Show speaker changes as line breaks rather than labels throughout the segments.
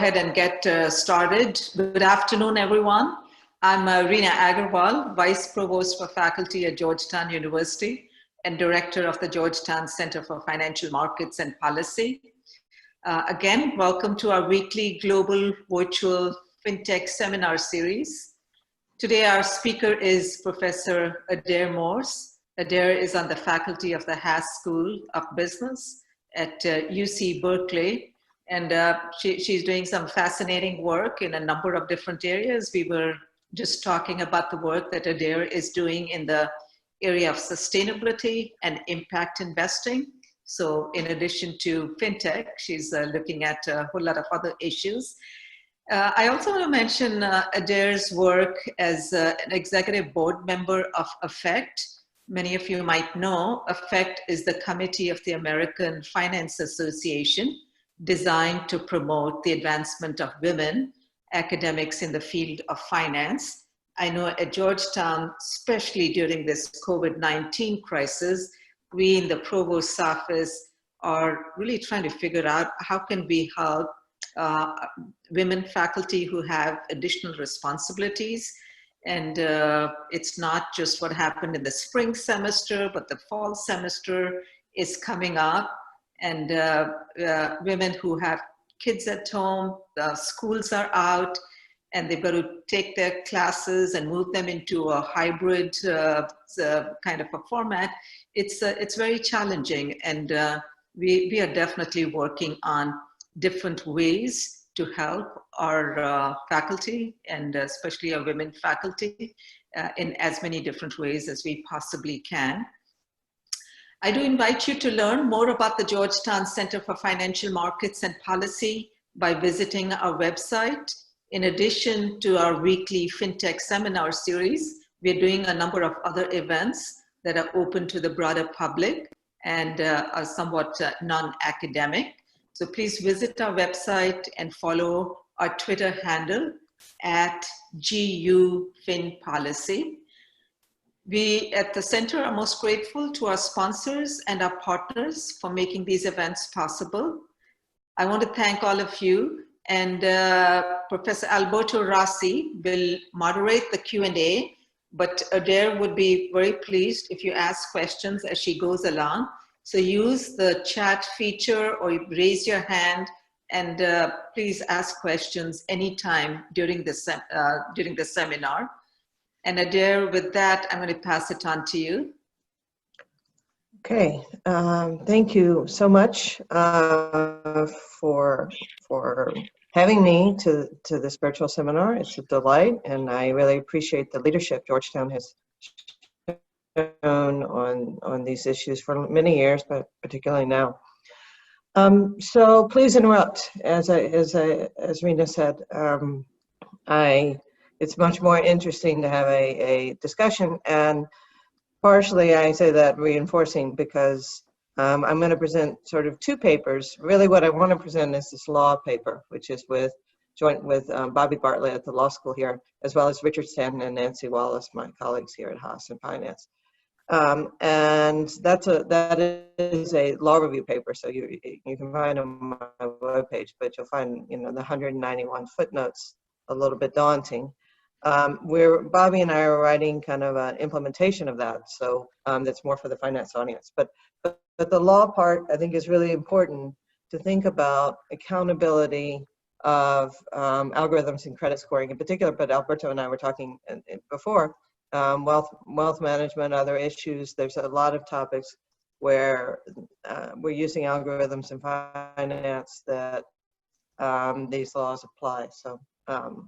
ahead and get started. Good afternoon, everyone. I'm Reena Agarwal, Vice Provost for Faculty at Georgetown University and Director of the Georgetown Center for Financial Markets and Policy. Again, welcome to our weekly global virtual FinTech seminar series. Today, our speaker is Professor Adair Morse. Adair is on the faculty of the Haas School of Business at UC Berkeley. And she's doing some fascinating work in a number of different areas. We were just talking about the work that Adair is doing in the area of sustainability and impact investing. So in addition to FinTech, she's looking at a whole lot of other issues. I also want to mention Adair's work as an executive board member of AFFECT. Many of you might know, AFFECT is the committee of the American Finance Association, designed to promote the advancement of women academics in the field of finance. I know at Georgetown, especially during this COVID-19 crisis, we in the Provost's office are really trying to figure out how can we help women faculty who have additional responsibilities. And it's not just what happened in the spring semester, but the fall semester is coming up. And women who have kids at home, the schools are out, and they've got to take their classes and move them into a hybrid kind of a format. It's very challenging, and we are definitely working on different ways to help our faculty, and especially our women faculty, in as many different ways as we possibly can. I do invite you to learn more about the Georgetown Center for Financial Markets and Policy by visiting our website. In addition to our weekly FinTech seminar series, we're doing a number of other events that are open to the broader public and are somewhat non-academic. So please visit our website and follow our Twitter handle at GUFinPolicy. We at the center are most grateful to our sponsors and our partners for making these events possible. I want to thank all of you, and Professor Alberto Rossi will moderate the Q&A, but Adair would be very pleased if you ask questions as she goes along. So use the chat feature or raise your hand, and please ask questions anytime during the seminar. And Adair, with that, I'm going to pass it on to you.
Okay, thank you so much for having me to this virtual seminar. It's a delight, and I really appreciate the leadership Georgetown has shown on these issues for many years, but particularly now. So please interrupt, as Reena said. It's much more interesting to have a discussion, and partially I say that reinforcing because I'm going to present sort of two papers. Really what I want to present is this law paper, which is joint with Bobby Bartlett at the law school here, as well as Richard Stanton and Nancy Wallace, my colleagues here at Haas in Finance. And that is a law review paper, so you can find it on my webpage, but you'll find the 191 footnotes a little bit daunting. Bobby and I are writing kind of an implementation of that, so that's more for the finance audience. But the law part, I think, is really important to think about accountability of algorithms and credit scoring in particular, but Alberto and I were talking before, wealth management, other issues. There's a lot of topics where we're using algorithms in finance that these laws apply. So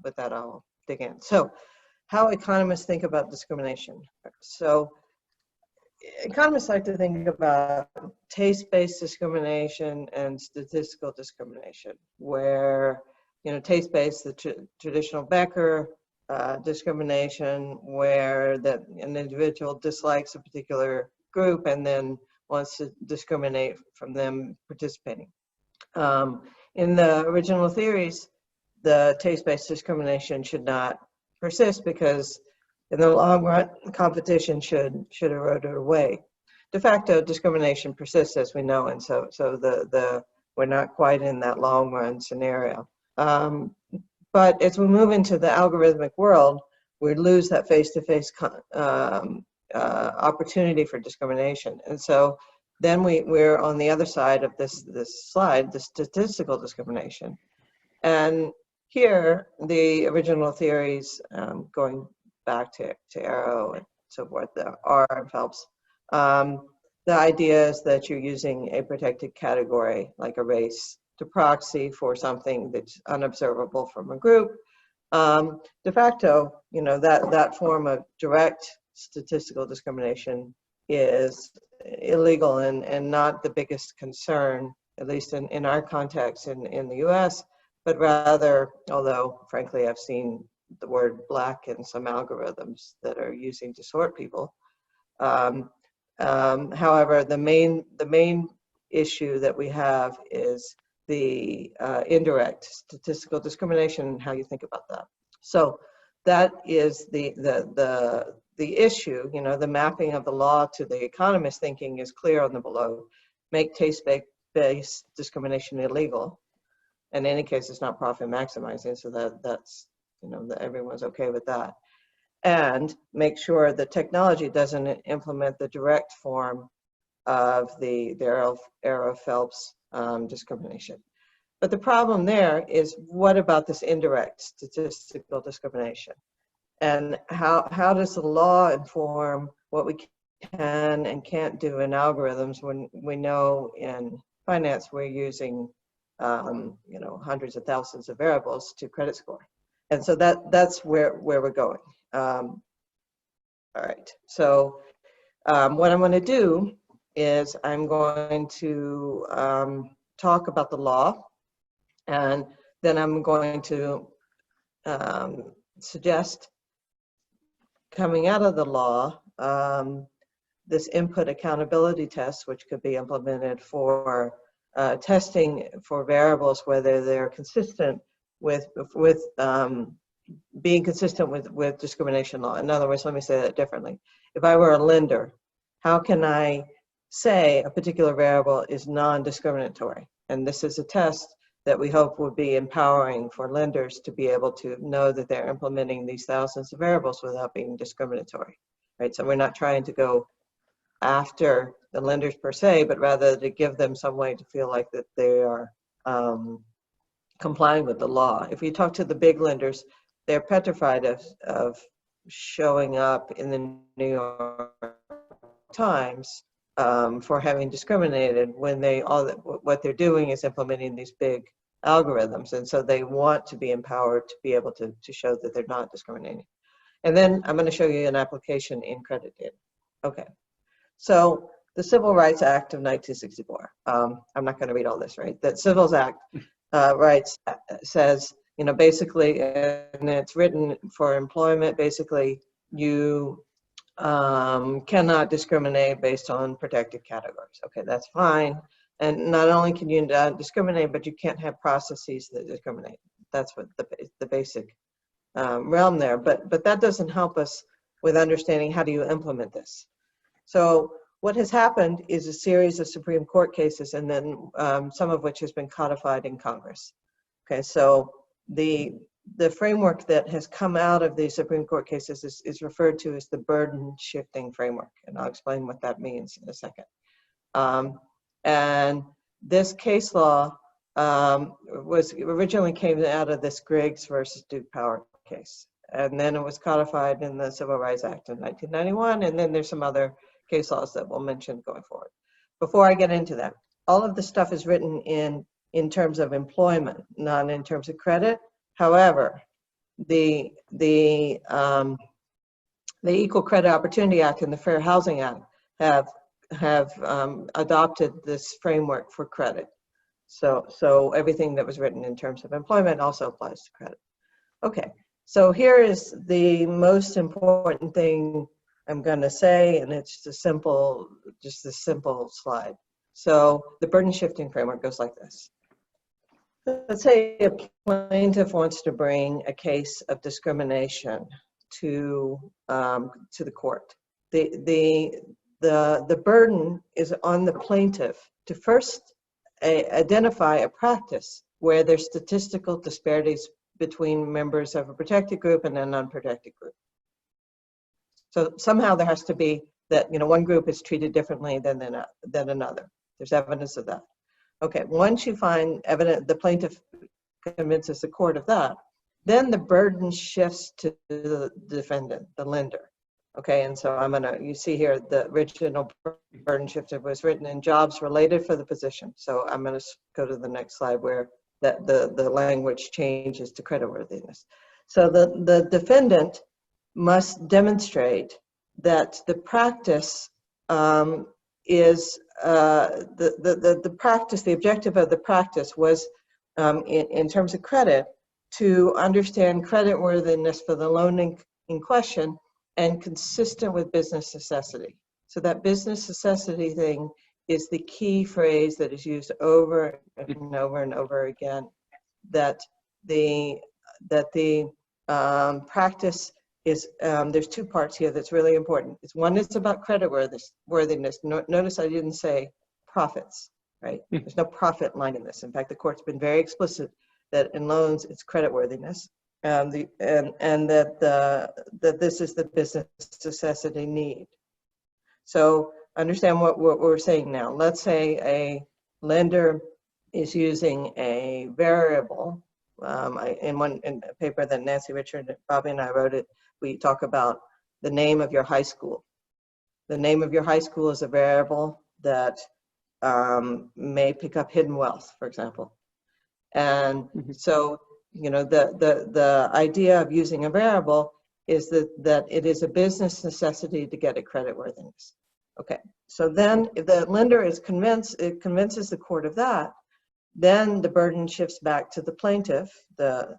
with that, I'll dig in. So how economists think about discrimination. So economists like to think about taste-based discrimination and statistical discrimination, where taste-based, the traditional Becker discrimination, where an individual dislikes a particular group and then wants to discriminate from them participating. In the original theories, the taste-based discrimination should not persist because in the long run, competition should erode it away. De facto, discrimination persists, as we know, and so we're not quite in that long run scenario. But as we move into the algorithmic world, we lose that face-to-face opportunity for discrimination. And so then we're on the other side of this slide, the statistical discrimination. And here, the original theories, going back to Arrow and so forth, the R and Phelps, the idea is that you're using a protected category, like a race, to proxy for something that's unobservable from a group. De facto, that form of direct statistical discrimination is illegal and not the biggest concern, at least in our context in the US, but rather, although frankly I've seen the word black in some algorithms that are using to sort people. However, the main issue that we have is the indirect statistical discrimination and how you think about that. So that is the issue. The mapping of the law to the economist thinking is clear on the below. Make taste-based discrimination illegal. In any case, it's not profit maximizing, so that's that everyone's okay with that. And make sure the technology doesn't implement the direct form of the Arrow-Phelps discrimination. But the problem there is, what about this indirect statistical discrimination? And how does the law inform what we can and can't do in algorithms when we know in finance we're using hundreds of thousands of variables to credit score? And so that's where we're going. All right, so what I'm going to do is I'm going to talk about the law, and then I'm going to suggest, coming out of the law, this input accountability test, which could be implemented for testing for variables, whether they're consistent with being consistent with discrimination law. In other words, let me say that differently. If I were a lender, how can I say a particular variable is non-discriminatory? And this is a test that we hope would be empowering for lenders to be able to know that they're implementing these thousands of variables without being discriminatory, right? So we're not trying to go after the lenders per se, but rather to give them some way to feel like that they are complying with the law. If you talk to the big lenders, they're petrified of showing up in the New York Times for having discriminated when what they're doing is implementing these big algorithms. And so they want to be empowered to be able to show that they're not discriminating. And then I'm going to show you an application in credit data. Okay, so the Civil Rights Act of 1964. I'm not going to read all this, right? That Civil Act rights says, basically, and it's written for employment, basically, you cannot discriminate based on protected categories. Okay, that's fine. And not only can you discriminate, but you can't have processes that discriminate. That's what the basic realm there. But that doesn't help us with understanding how do you implement this. So what has happened is a series of Supreme Court cases, and then some of which has been codified in Congress. Okay, so the framework that has come out of the Supreme Court cases is referred to as the burden shifting framework, and I'll explain what that means in a second. And this case law originally came out of this Griggs versus Duke Power case, and then it was codified in the Civil Rights Act in 1991, and then there's some other case laws that we'll mention going forward. Before I get into that, all of this stuff is written in terms of employment, not in terms of credit. However, the Equal Credit Opportunity Act and the Fair Housing Act have adopted this framework for credit. So everything that was written in terms of employment also applies to credit. Okay, so here is the most important thing I'm going to say, and it's just a simple slide. So the burden shifting framework goes like this. Let's say a plaintiff wants to bring a case of discrimination to the court. The burden is on the plaintiff to first identify a practice where there's statistical disparities between members of a protected group and an unprotected group. So somehow there has to be that, one group is treated differently than another. There's evidence of that. Okay, once you find evidence, the plaintiff convinces the court of that, then the burden shifts to the defendant, the lender. Okay, and so you see here the original burden shifter was written in jobs related for the position. So I'm gonna go to the next slide where the language changes to creditworthiness. So the defendant must demonstrate that the practice is the practice, the objective of the practice was in terms of credit, to understand creditworthiness for the loan in question and consistent with business necessity. So that business necessity thing is the key phrase that is used over and over and over again, that the practice is, there's two parts here that's really important. One is about creditworthiness. Notice I didn't say profits, right? There's no profit line in this. In fact, the court's been very explicit that in loans it's creditworthiness, and that this is the business necessity need. So understand what we're saying now. Let's say a lender is using a variable. In a paper that Nancy, Richard, Bobby, and I wrote it, we talk about the name of your high school. The name of your high school is a variable that may pick up hidden wealth, for example. And so, the idea of using a variable is that it is a business necessity to get a creditworthiness. Okay, so then if the lender is convinced, it convinces the court of that, then the burden shifts back to the plaintiff, to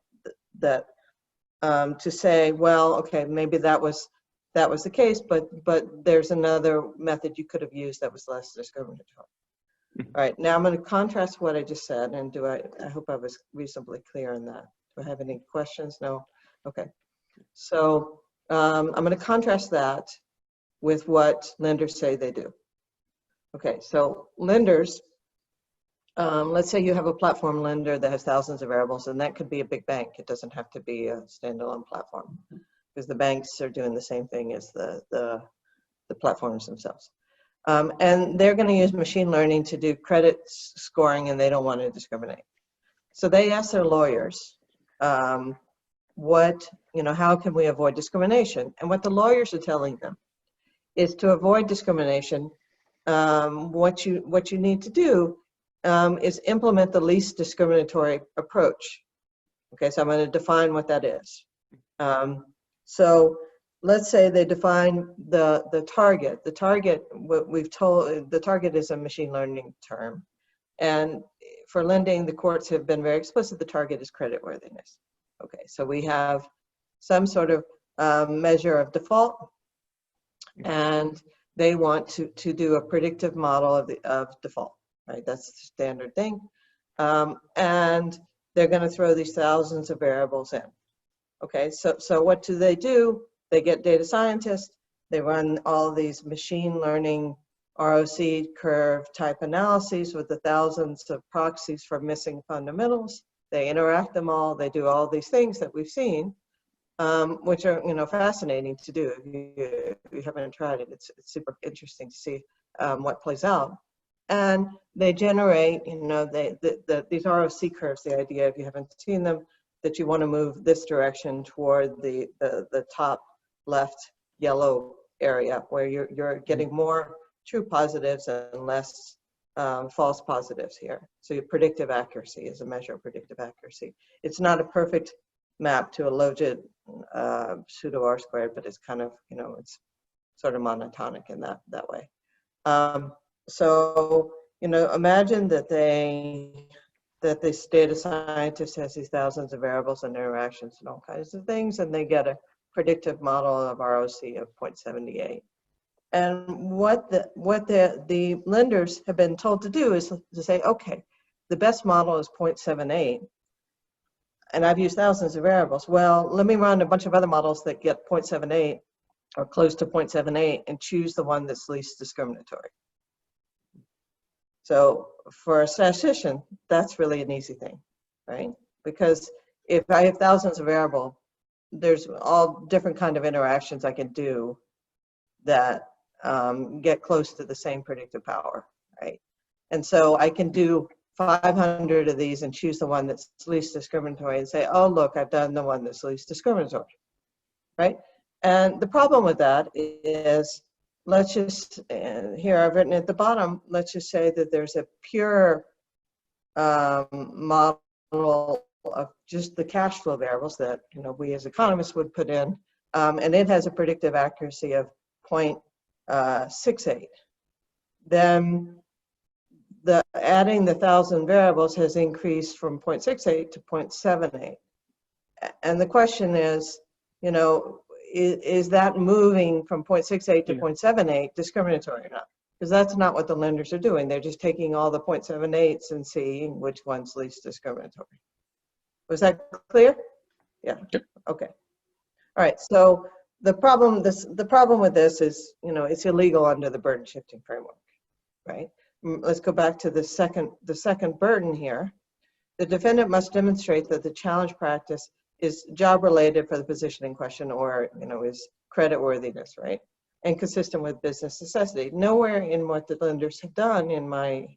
say, well, okay, maybe that was the case, but there's another method you could have used that was less discriminatory. All right, now I'm going to contrast what I just said, and I hope I was reasonably clear on that. Do I have any questions? No? Okay. So I'm going to contrast that with what lenders say they do. Okay, so lenders, let's say you have a platform lender that has thousands of variables, and that could be a big bank. It doesn't have to be a standalone platform, because the banks are doing the same thing as the platforms themselves. And they're going to use machine learning to do credit scoring, and they don't want to discriminate. So they ask their lawyers, how can we avoid discrimination? And what the lawyers are telling them is, to avoid discrimination, what you need to do is implement the least discriminatory approach. Okay, so I'm going to define what that is. So let's say they define the target. The target, the target is a machine learning term. And for lending, the courts have been very explicit, the target is creditworthiness. Okay, so we have some sort of measure of default, and they want to do a predictive model of default, right? That's the standard thing. And they're going to throw these thousands of variables in. Okay, so what do? They get data scientists, they run all these machine learning ROC curve type analyses with the thousands of proxies for missing fundamentals. They interact them all, they do all these things that we've seen, which are fascinating to do. If you haven't tried it, it's super interesting to see what plays out. And they generate, these ROC curves, the idea, if you haven't seen them, that you want to move this direction toward the top left yellow area, where you're getting more true positives and less false positives here. So your predictive accuracy is a measure of predictive accuracy. It's not a perfect map to a logit pseudo R squared, but it's kind of, it's sort of monotonic in that way. So, imagine that this data scientist has these thousands of variables and interactions and all kinds of things, and they get a predictive model of ROC of 0.78. And what the lenders have been told to do is to say, okay, the best model is 0.78, and I've used thousands of variables. Well, let me run a bunch of other models that get 0.78 or close to 0.78 and choose the one that's least discriminatory. So for a statistician, that's really an easy thing. right? Because if I have thousands of variables, there's all different kind of interactions I can do that get close to the same predictive power, right? And so I can do 500 of these and choose the one that's least discriminatory and say, oh, look, I've done the one that's least discriminatory, right? And the problem with that is, let's just, here I've written at the bottom, let's just say that there's a pure model of just the cash flow variables that we as economists would put in, and it has a predictive accuracy of 0.68. Then adding the 1,000 variables has increased from 0.68 to 0.78. And the question is, is that moving from 0.68 to 0.78 discriminatory or not? Because that's not what the lenders are doing. They're just taking all the 0.78s and seeing which one's least discriminatory. Was that clear? Yeah.
Yep.
Okay. All right. So the problem with this is, it's illegal under the burden shifting framework, right? Let's go back to the second burden here. The defendant must demonstrate that the challenge practice is job related for the position in question, or is creditworthiness, right? And consistent with business necessity. Nowhere in what the lenders have done in my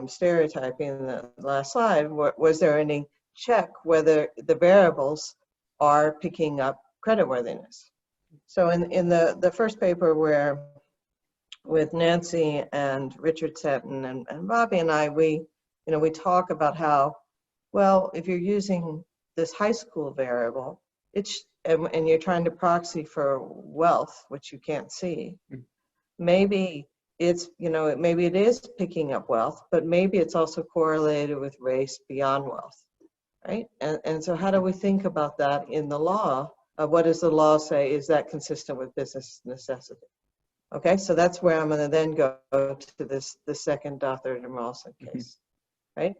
stereotyping in the last slide was there any check whether the variables are picking up creditworthiness. So in the first paper where with Nancy and Richard Seton and Bobby and I, we talk about how, well, if you're using this high school variable, and you're trying to proxy for wealth, which you can't see, maybe maybe it is picking up wealth, but maybe it's also correlated with race beyond wealth, right? And so how do we think about that in the law? What does the law say? Is that consistent with business necessity? Okay, so that's where I'm going to then go to the second Adair Morse case, right?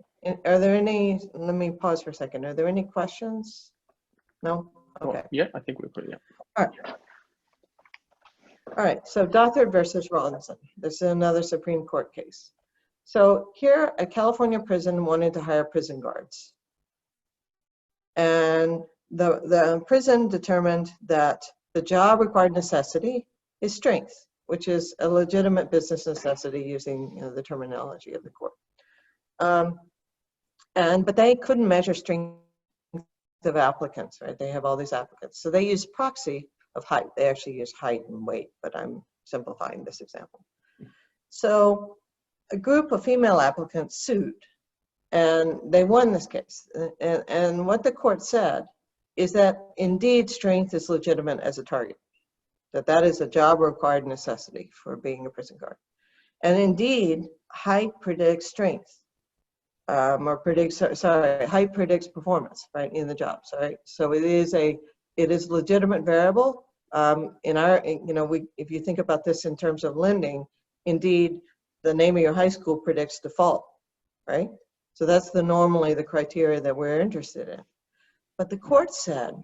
Are there any, let me pause for a second. Are there any questions? No? Okay.
Oh, yeah, I think we're pretty, yeah.
All right. All right, so Adair versus Rawlinson. This is another Supreme Court case. So here, a California prison wanted to hire prison guards. And the prison determined that the job required necessity is strength, which is a legitimate business necessity using the terminology of the court. But they couldn't measure strength of applicants, right? They have all these applicants. So they use proxy of height. They actually use height and weight, but I'm simplifying this example. So a group of female applicants sued, and they won this case. And what the court said is that indeed strength is legitimate as a target, that is a job required necessity for being a prison guard. And indeed, height predicts strength. Height predicts performance, right, in the job. So it is legitimate variable. If you think about this in terms of lending, indeed, the name of your high school predicts default, right? So that's normally the criteria that we're interested in. But the court said,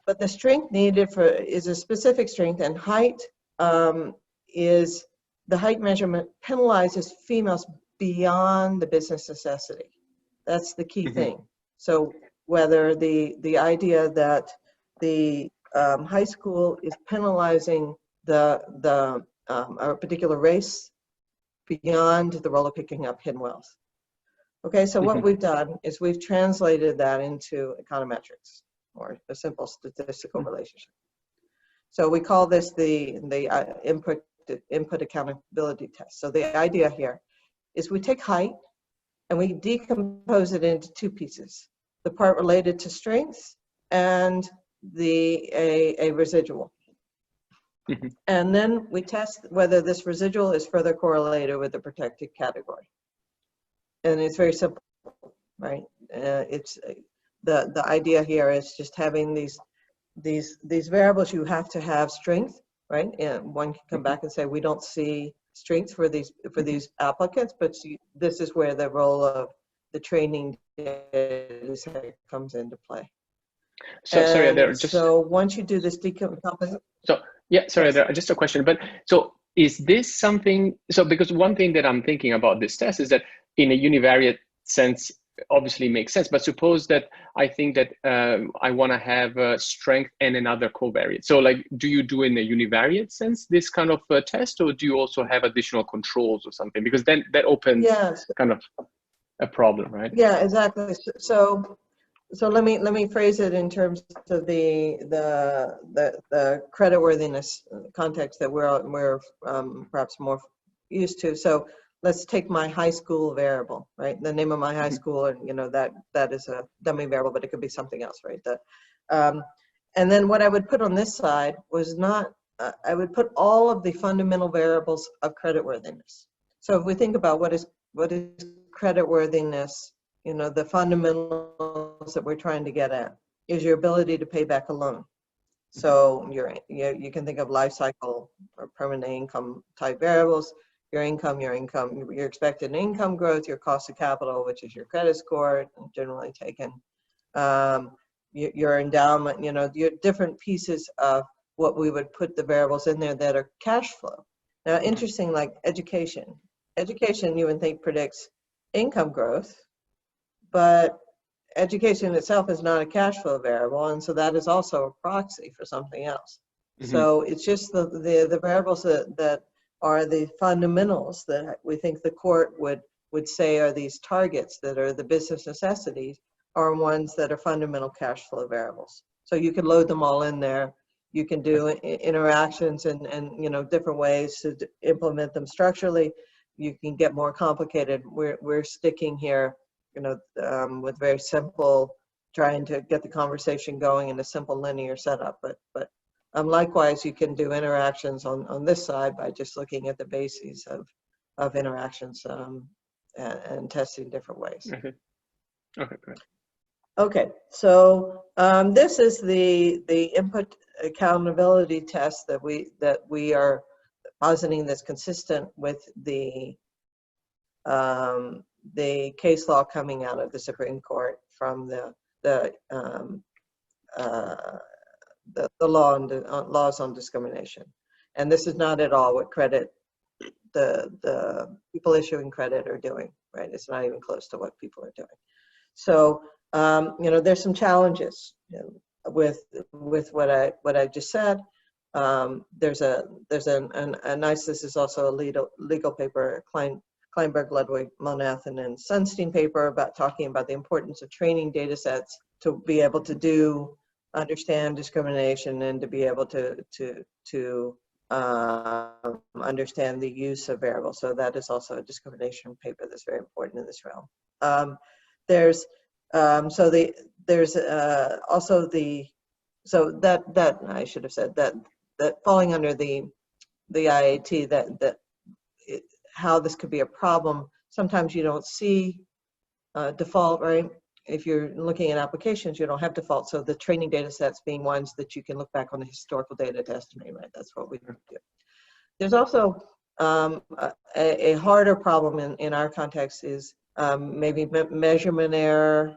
but the strength needed is a specific strength, and height is the height measurement penalizes females beyond the business necessity. That's the key thing. So whether the idea that the high school is penalizing a particular race beyond the role of picking up hidden wealth. Okay, so what we've done is we've translated that into econometrics, or a simple statistical relationship. So we call this the input accountability test. So the idea here is we take height and we decompose it into two pieces: the part related to strength and a residual. And then we test whether this residual is further correlated with the protected category. And it's very simple, right? It's the idea here is just having these variables. You have to have strength, right? And one can come back and say we don't see strength for these applicants, but this is where the role of the training comes into play.
So sorry, Adair,
so once you do this decomposition.
So yeah, sorry, Adair, just a question. But so is this something? So because one thing that I'm thinking about this test is that in a univariate sense, obviously makes sense. But suppose that I think that I want to have strength and another covariate. So like, do you do in a univariate sense this kind of test, or do you also have additional controls or something? Because then that opens kind of a problem, right?
Yeah, exactly. So let me phrase it in terms of the creditworthiness context that we're perhaps more used to. So let's take my high school variable, right? The name of my high school, and you know that is a dummy variable, but it could be something else, right? And then what I would put on this side was not. I would put all of the fundamental variables of creditworthiness. So if we think about what is creditworthiness, you know, the fundamentals that we're trying to get at is your ability to pay back a loan. So you can think of life cycle or permanent income type variables. Your income, your expected income growth, your cost of capital, which is your credit score, generally taken. Your endowment, you know, your different pieces of what we would put the variables in there that are cash flow. Now, interesting, like education. Education, you would think predicts income growth, but education itself is not a cash flow variable, and so that is also a proxy for something else. So it's just the variables that are the fundamentals that we think the court would say are these targets that are the business necessities are ones that are fundamental cash flow variables. So you can load them all in there. You can do interactions and you know, different ways to implement them structurally. You can get more complicated. We're sticking here, you know, with very simple, trying to get the conversation going in a simple linear setup. But likewise, you can do interactions on this side by just looking at the bases of interactions and testing different ways.
Okay, great.
Okay, so this is the input accountability test that we are positing that's consistent with the case law coming out of the Supreme Court from the laws on discrimination. And this is not at all what the people issuing credit are doing, right? It's not even close to what people are doing. So, you know, there's some challenges with what I just said. There's a nice, this is also a legal paper, Kleinberg, Ludwig, Monath, and Sunstein paper about talking about the importance of training data sets to be able to understand discrimination and to be able to understand the use of variables. So that is also a discrimination paper that's very important in this realm. There's also that I should have said that falling under the IAT how this could be a problem. Sometimes you don't see default, right? If you're looking at applications, you don't have default. So the training data sets being ones that you can look back on the historical data to estimate, right? That's what we do. There's also a harder problem in our context is maybe measurement error.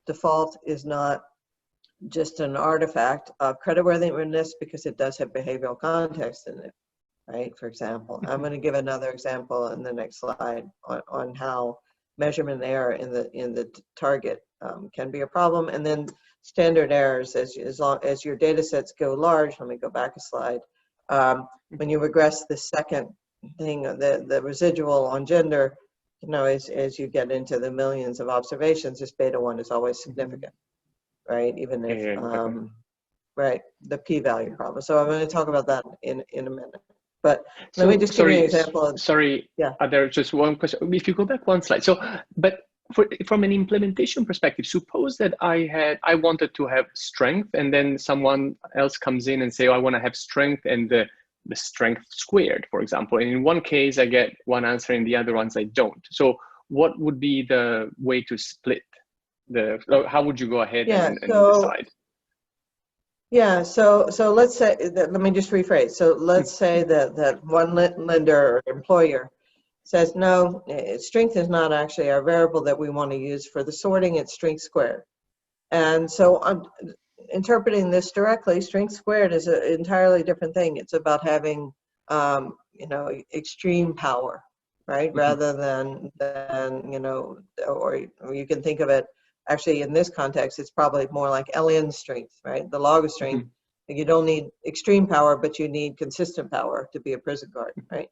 Default is not just an artifact of creditworthiness because it does have behavioral context in it, right? For example, I'm going to give another example in the next slide on how measurement error in the target can be a problem. And then standard errors as long as your data sets go large. Let me go back a slide. When you regress the second thing, the residual on gender, you know, as you get into the millions of observations, this beta 1 is always significant, right? Even if, right, the p-value problem. So I'm going to talk about that in a minute. But let me just give you an example.
Sorry,
yeah.
There's just one question. If you go back one slide. So, but from an implementation perspective, suppose that I wanted to have strength, and then someone else comes in and say, oh, I want to have strength and the strength squared, for example. And in one case, I get one answer, in the other ones, I don't. So what would be the way to split how would you go ahead and decide?
Yeah, so let's say that, let me just rephrase. So let's say that one lender or employer says, no, strength is not actually our variable that we want to use for the sorting, it's strength squared. And so I'm interpreting this directly, strength squared is an entirely different thing. It's about having, you know, extreme power. right? Rather than you know, or you can think of it, actually in this context, it's probably more like LN strength, right? The log of strength. You don't need extreme power, but you need consistent power to be a prison guard, right?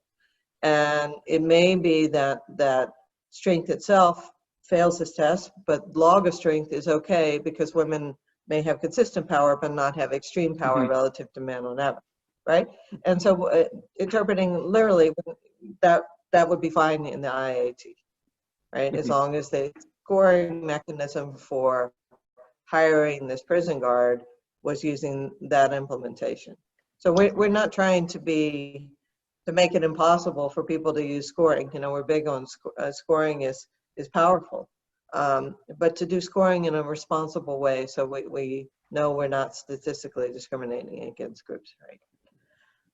And it may be that strength itself fails this test, but log of strength is okay because women may have consistent power but not have extreme power relative to men on average, right? And so interpreting literally, that would be fine in the IAT, right? As long as the scoring mechanism for hiring this prison guard was using that implementation. So we're not trying to make it impossible for people to use scoring. You know, we're big on scoring is powerful, but to do scoring in a responsible way, so we know we're not statistically discriminating against groups, right?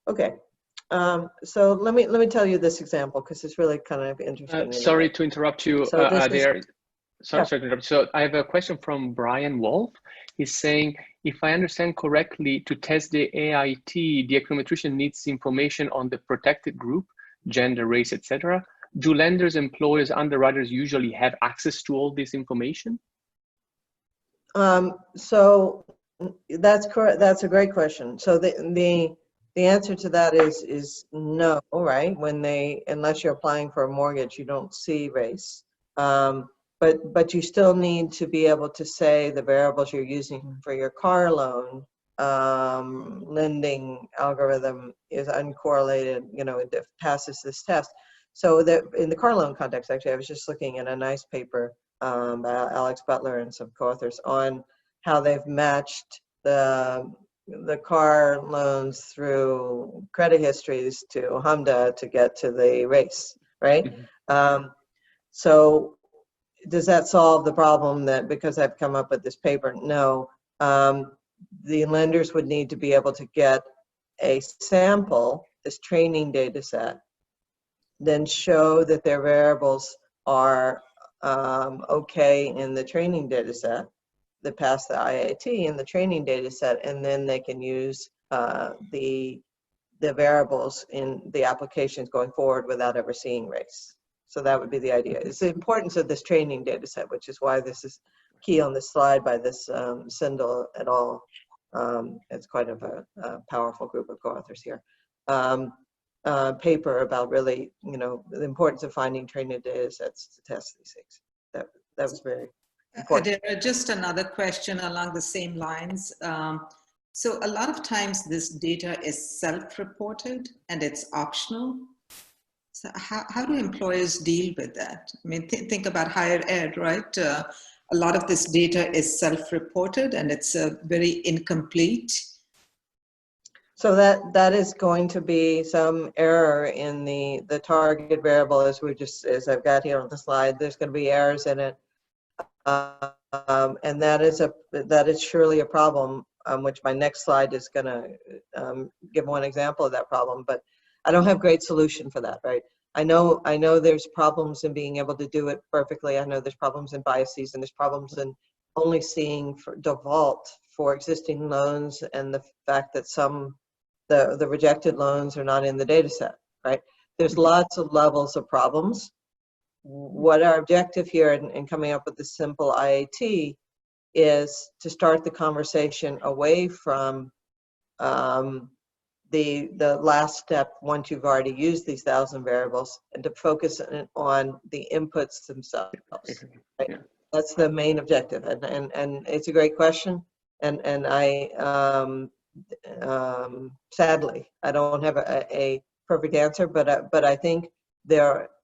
Okay, so let me tell you this example because it's really kind of interesting.
Sorry to interrupt you,
so
Adair. Sorry,
yeah.
sorry to interrupt. So I have a question from Brian Wolf. He's saying, if I understand correctly, to test the AIT, the econometrician needs information on the protected group, gender, race, etc. Do lenders, employers, underwriters usually have access to all this information?
So that's correct. That's a great question. So the answer to that is no, right? Unless you're applying for a mortgage, you don't see race. But you still need to be able to say the variables you're using for your car loan lending algorithm is uncorrelated, you know, it passes this test. So that in the car loan context, actually, I was just looking at a nice paper by Alex Butler and some co-authors on how they've matched the car loans through credit histories to HMDA to get to the race, right? So does that solve the problem that because I've come up with this paper? No. The lenders would need to be able to get a sample, this training data set, then show that their variables are okay in the training data set that pass the IAT in the training data set, and then they can use the variables in the applications going forward without ever seeing race. So that would be the idea. It's the importance of this training data set, which is why this is key on this slide by this Sindel et al. It's quite of a powerful group of co-authors here. Paper about really, you know, the importance of finding training data sets to test these things. That was very important.
Just another question along the same lines. So a lot of times this data is self-reported and it's optional. So how do employers deal with that? I mean, think about higher ed, right? A lot of this data is self-reported and it's very incomplete.
So that is going to be some error in the target variable as I've got here on the slide. There's going to be errors in it, and that is surely a problem. Which my next slide is going to give one example of that problem, but I don't have great solution for that, right? I know there's problems in being able to do it perfectly. I know there's problems in biases, and there's problems in only seeing for default for existing loans, and the fact that the rejected loans are not in the data set, right? There's lots of levels of problems. What our objective here in coming up with the simple IAT is to start the conversation away from the last step once you've already used these 1,000 variables, and to focus on the inputs themselves. Right? Yeah. That's the main objective, and it's a great question, and I sadly I don't have a perfect answer, but I think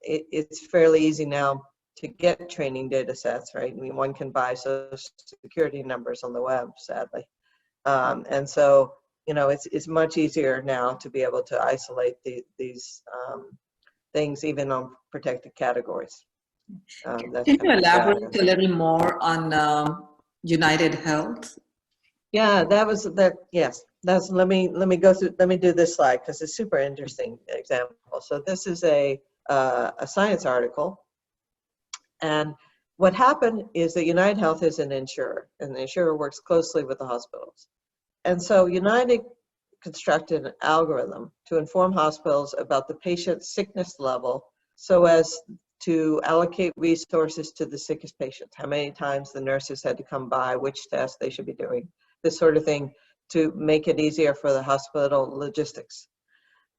it's fairly easy now to get training data sets, right? I mean, one can buy social security numbers on the web, sadly. And so, you know, it's much easier now to be able to isolate these things, even on protected categories.
Can you elaborate a little more on United Health?
Yeah, yes. Let me go through. Let me do this slide because it's a super interesting example. So this is a science article. And what happened is that United Health is an insurer, and the insurer works closely with the hospitals. And so United constructed an algorithm to inform hospitals about the patient's sickness level so as to allocate resources to the sickest patients, how many times the nurses had to come by, which tests they should be doing, this sort of thing, to make it easier for the hospital logistics.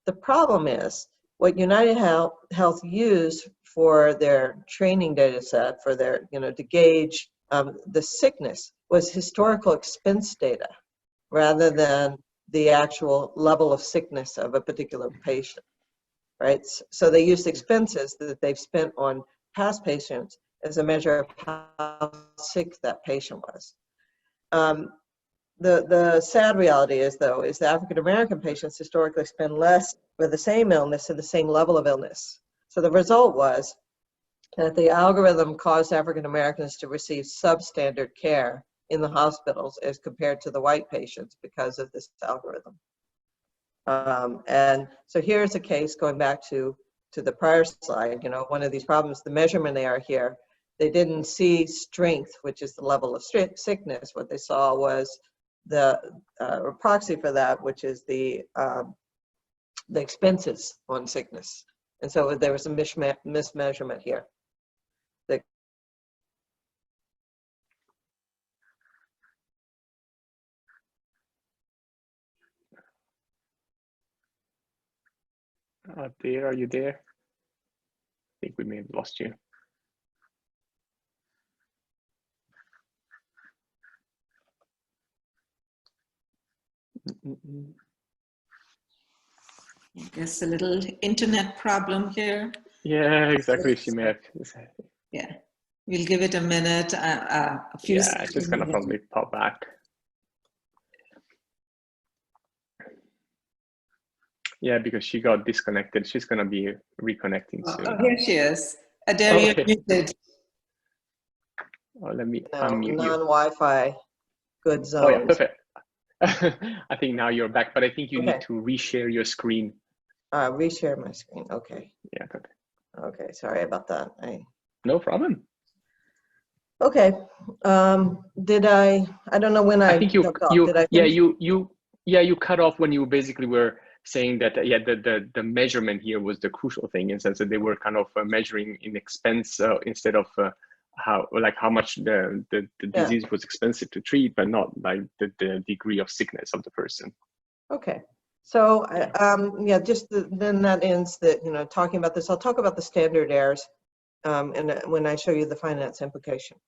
The problem is, what United Health used for their training data set, for their, to gauge the sickness, was historical expense data rather than the actual level of sickness of a particular patient, right? So they used expenses that they've spent on past patients as a measure of how sick that patient was. The sad reality is, though, is that African American patients historically spend less for the same illness and the same level of illness. So the result was that the algorithm caused African Americans to receive substandard care in the hospitals as compared to the white patients because of this algorithm. And so here's a case going back to the prior slide. One of these problems, the measurement error here, they didn't see strength, which is the level of sickness. What they saw was the proxy for that, which is the expenses on sickness. And so there was a mismeasurement here.
Adair, are you there? I think we may have lost you.
I guess a little internet problem here.
Yeah, exactly. She may have.
Yeah, we'll give it a minute, a few seconds.
Yeah, it's just gonna probably pop back. Yeah, because she got disconnected. She's gonna be reconnecting soon.
Oh, here she is. Adair, you're muted.
Oh, let me
unmute you.
Non-Wi-Fi
good zones.
Oh yeah, perfect. I think now you're back, but I think you need to reshare your screen.
Reshare my screen. Okay.
Yeah. Perfect.
Okay. Sorry about that.
No problem.
Okay. Did I don't know when I
think you
did I finish?
you cut off when you basically were saying that the measurement here was the crucial thing, in the sense that they were kind of measuring in expense instead of how much the disease was expensive to treat, but not like the degree of sickness of the person.
Okay. So then that ends the talking about this. I'll talk about the standard errors and when I show you the finance implementation.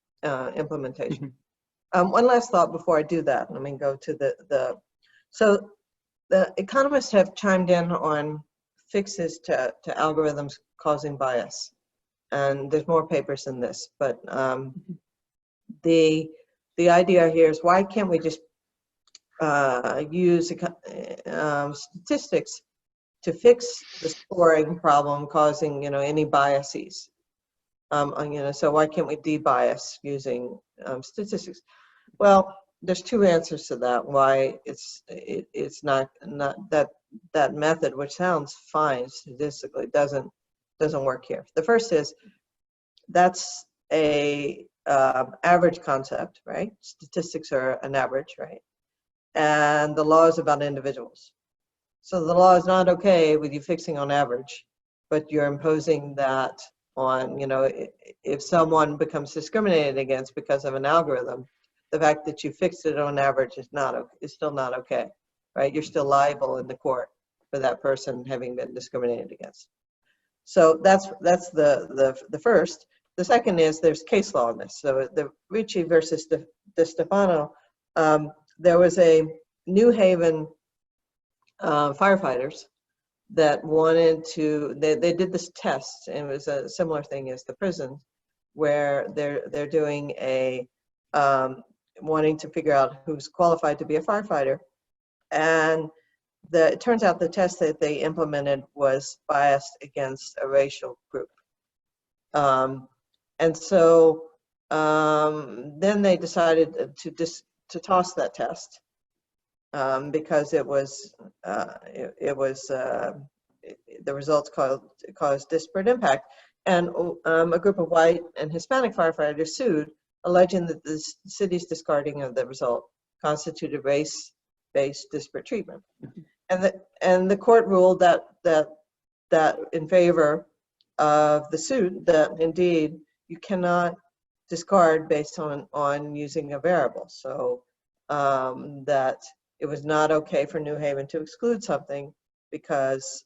One last thought before I do that. Let me go to so the economists have chimed in on fixes to algorithms causing bias, and there's more papers than this. But the idea here is, why can't we just use statistics to fix the scoring problem causing any biases? So why can't we debias using statistics? Well, there's two answers to that. Why it's not that method, which sounds fine statistically, doesn't work here. The first is, that's a average concept, right? Statistics are an average, right? And the law is about individuals. So the law is not okay with you fixing on average, but you're imposing that on, if someone becomes discriminated against because of an algorithm, the fact that you fixed it on average is still not okay, right? You're still liable in the court for that person having been discriminated against. So that's the first. The second is, there's case law on this. So the Ricci versus De Stefano, there was a New Haven firefighters that wanted to, they did this test, and it was a similar thing as the prison, where they're doing a wanting to figure out who's qualified to be a firefighter, and it turns out the test that they implemented was biased against a racial group, and so then they decided to toss that test because the results caused disparate impact, and a group of white and Hispanic firefighters sued, alleging that the city's discarding of the result constituted race-based disparate treatment. And the court ruled that in favor of the suit that indeed you cannot discard based on using a variable. So that it was not okay for New Haven to exclude something because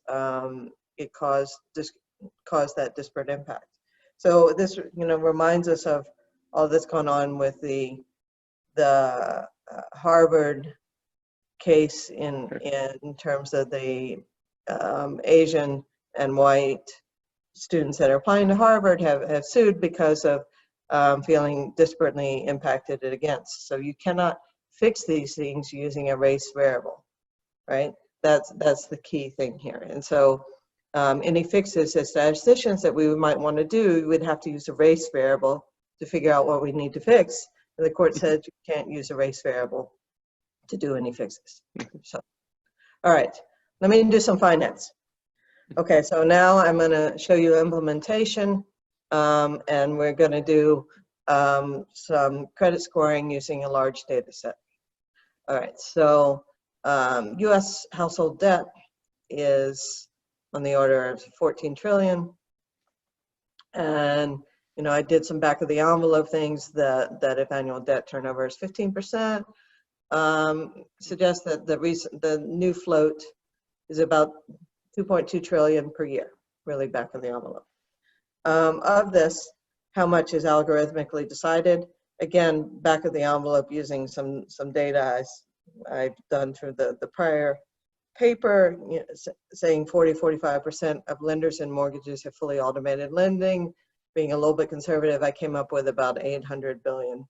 it caused that disparate impact. So this, reminds us of all that's gone on with the Harvard case in terms of the Asian and white students that are applying to Harvard have sued because of feeling disparately impacted against. So you cannot fix these things using a race variable, right? That's the key thing here. And so any fixes as statisticians that we might want to do, we'd have to use a race variable to figure out what we need to fix. And the court said you can't use a race variable to do any fixes. So, all right, let me do some finance. Okay, so now I'm going to show you implementation, and we're going to do some credit scoring using a large data set. All right, so US household debt is on the order of 14 trillion. And, I did some back of the envelope things that if annual debt turnover is 15%, suggests that the new float is about 2.2 trillion per year, really back of the envelope. Of this, how much is algorithmically decided? Again, back of the envelope using some data I've done through the prior paper, saying 45% of lenders and mortgages have fully automated lending. Being a little bit conservative, I came up with about 800 billion,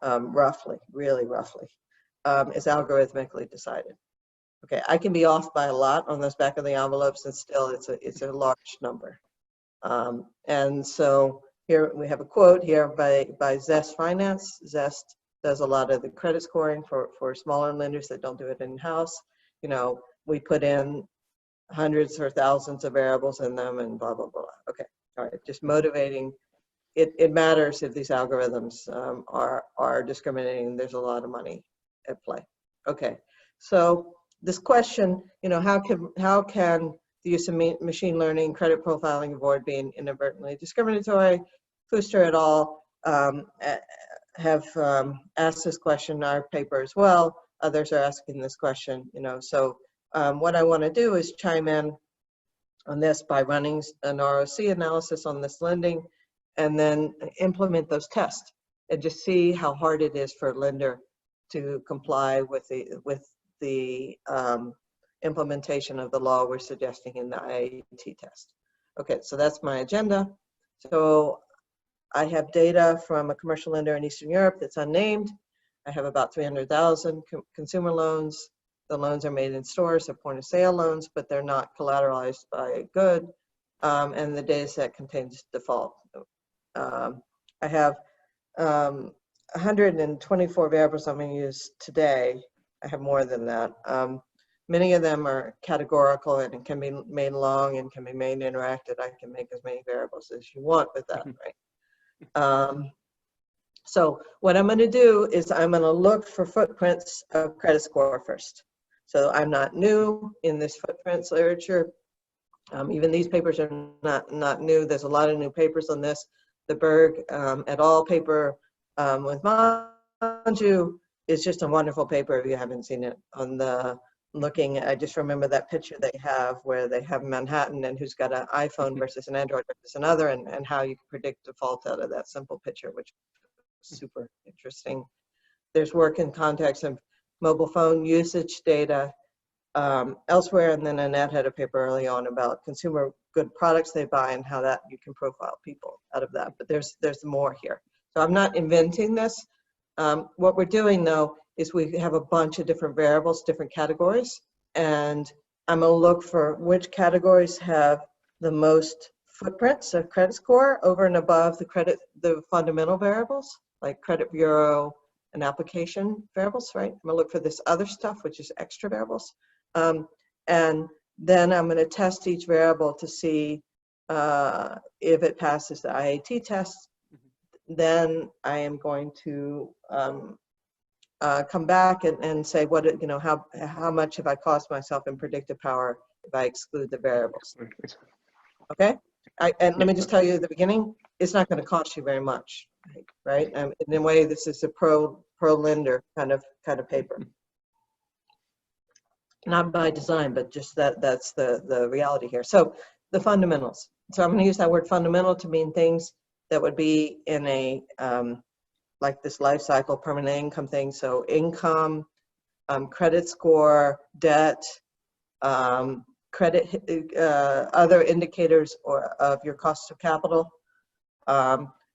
roughly, really roughly, is algorithmically decided. Okay, I can be off by a lot on those back of the envelopes, and still it's a large number. And so here we have a quote here by Zest Finance. Zest does a lot of the credit scoring for smaller lenders that don't do it in-house. We put in hundreds or thousands of variables in them and blah, blah, blah. Okay, all right, just motivating. It matters if these algorithms are discriminating. There's a lot of money at play. Okay, so this question, how can the use of machine learning, credit profiling avoid being inadvertently discriminatory? Fuster et al. Have asked this question in our paper as well. Others are asking this question, So what I want to do is chime in on this by running an ROC analysis on this lending, and then implement those tests and just see how hard it is for a lender to comply with the implementation of the law we're suggesting in the IAT test. Okay, so that's my agenda. So I have data from a commercial lender in Eastern Europe that's unnamed. I have about 300,000 consumer loans. The loans are made in stores, they're point of sale loans, but they're not collateralized by a good. And the data set contains default. I have 124 variables I'm going to use today. I have more than that. Many of them are categorical and can be made long and can be made interactive. I can make as many variables as you want with that, right? So what I'm going to do is I'm going to look for footprints of credit score first. So I'm not new in this footprints literature. Even these papers are not new. There's a lot of new papers on this. The Berg et al. Paper with Manju is just a wonderful paper if you haven't seen it. On the I just remember that picture they have where they have Manhattan and who's got an iPhone versus an Android versus another, and how you can predict default out of that simple picture, which is super interesting. There's work in context of mobile phone usage data elsewhere, and then Annette had a paper early on about consumer good products they buy and how that you can profile people out of that. But there's more here. So I'm not inventing this. What we're doing though is we have a bunch of different variables, different categories, and I'm going to look for which categories have the most footprints of credit score over and above the fundamental variables like credit bureau and application variables, right? I'm going to look for this other stuff, which is extra variables. And then I'm going to test each variable to see if it passes the IAT test. Then I am going to come back and say how much have I cost myself in predictive power if I exclude the variables. Okay, and let me just tell you at the beginning, it's not going to cost you very much, right? In a way, this is a pro lender kind of paper. Not by design, but just that's the reality here. So the fundamentals. So I'm going to use that word fundamental to mean things that would be in a like this life cycle permanent income thing. So income, credit score, debt, credit, other indicators of your cost of capital,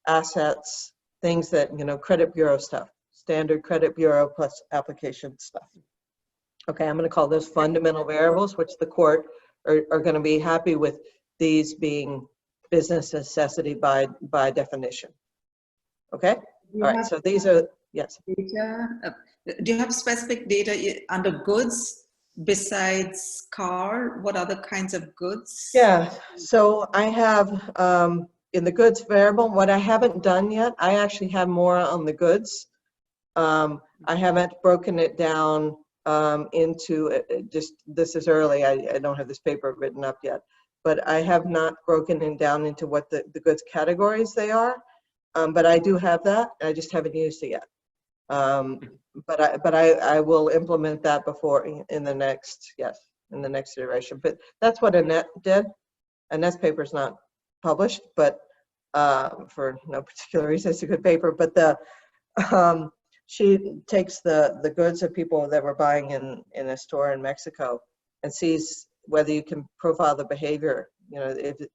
assets, things that, credit bureau stuff, standard credit bureau plus application stuff. Okay, I'm going to call those fundamental variables, which the court are going to be happy with these being business necessity by definition. Okay, all right, so these are, yes.
Data, do you have specific data under goods besides car? What other kinds of goods?
Yeah, so I have in the goods variable, what I haven't done yet, I actually have more on the goods. I haven't broken it down into just, this is early, I don't have this paper written up yet, but I have not broken it down into what the goods categories they are, but I do have that, I just haven't used it yet. But I will implement that before in the next, in the next iteration. But that's what Annette did. Annette's paper is not published, but for no particular reason, it's a good paper. But she takes the goods of people that were buying in a store in Mexico and sees whether you can profile the behavior.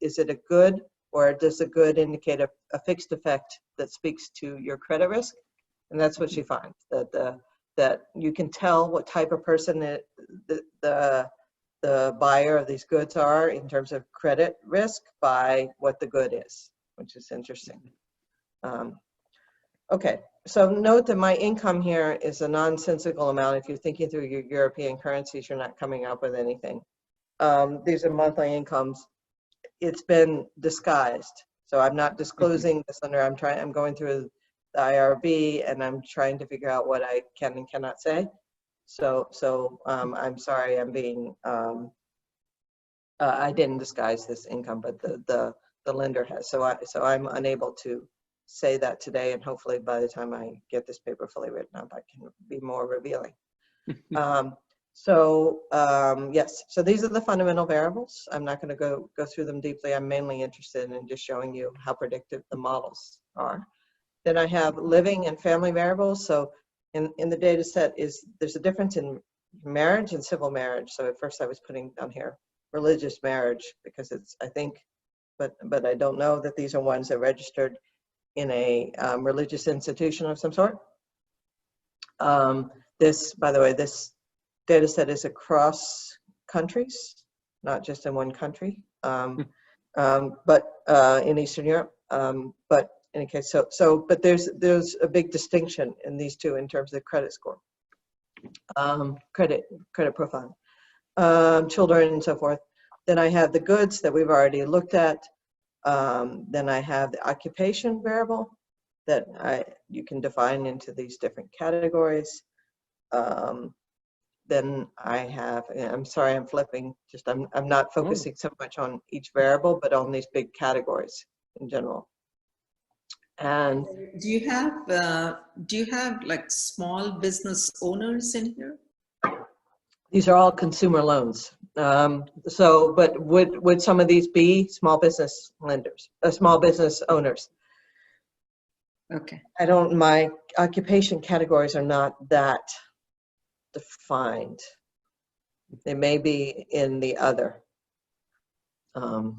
Is it a good, or does a good indicate a fixed effect that speaks to your credit risk? And that's what she finds, that you can tell what type of person the buyer of these goods are in terms of credit risk by what the good is, which is interesting. Okay, so note that my income here is a nonsensical amount. If you're thinking through your European currencies, you're not coming up with anything. These are monthly incomes. It's been disguised. So I'm not disclosing this under, I'm going through the IRB and I'm trying to figure out what I can and cannot say. So I'm sorry, I'm being, I didn't disguise this income, but the lender has. So I'm unable to say that today, and hopefully by the time I get this paper fully written up, I can be more revealing. Yes, so these are the fundamental variables. I'm not going to go through them deeply. I'm mainly interested in just showing you how predictive the models are. Then I have living and family variables. So in the data set there's a difference in marriage and civil marriage. So at first I was putting down here religious marriage because it's, I think, but I don't know that these are ones that registered in a religious institution of some sort. This, by the way, this data set is across countries, not just in one country, but in Eastern Europe. But in any case, but there's a big distinction in these two in terms of credit score, credit profile, children and so forth. Then I have the goods that we've already looked at. Then I have the occupation variable that you can define into these different categories. Then I have, I'm sorry, I'm flipping, just I'm not focusing so much on each variable, but on these big categories in general. And
do you have like small business owners in here?
These are all consumer loans. But would some of these be small business lenders, small business owners?
Okay.
My occupation categories are not that defined. They may be in the other.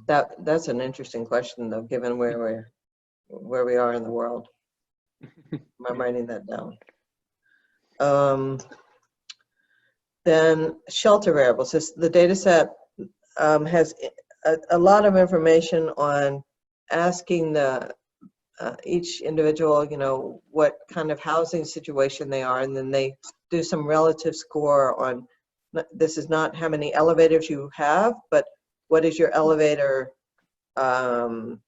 That's an interesting question though, given where we are in the world. I'm writing that down. Then shelter variables. The data set has a lot of information on asking each individual, what kind of housing situation they are, and then they do some relative score on, this is not how many elevators you have, but what is your elevator, the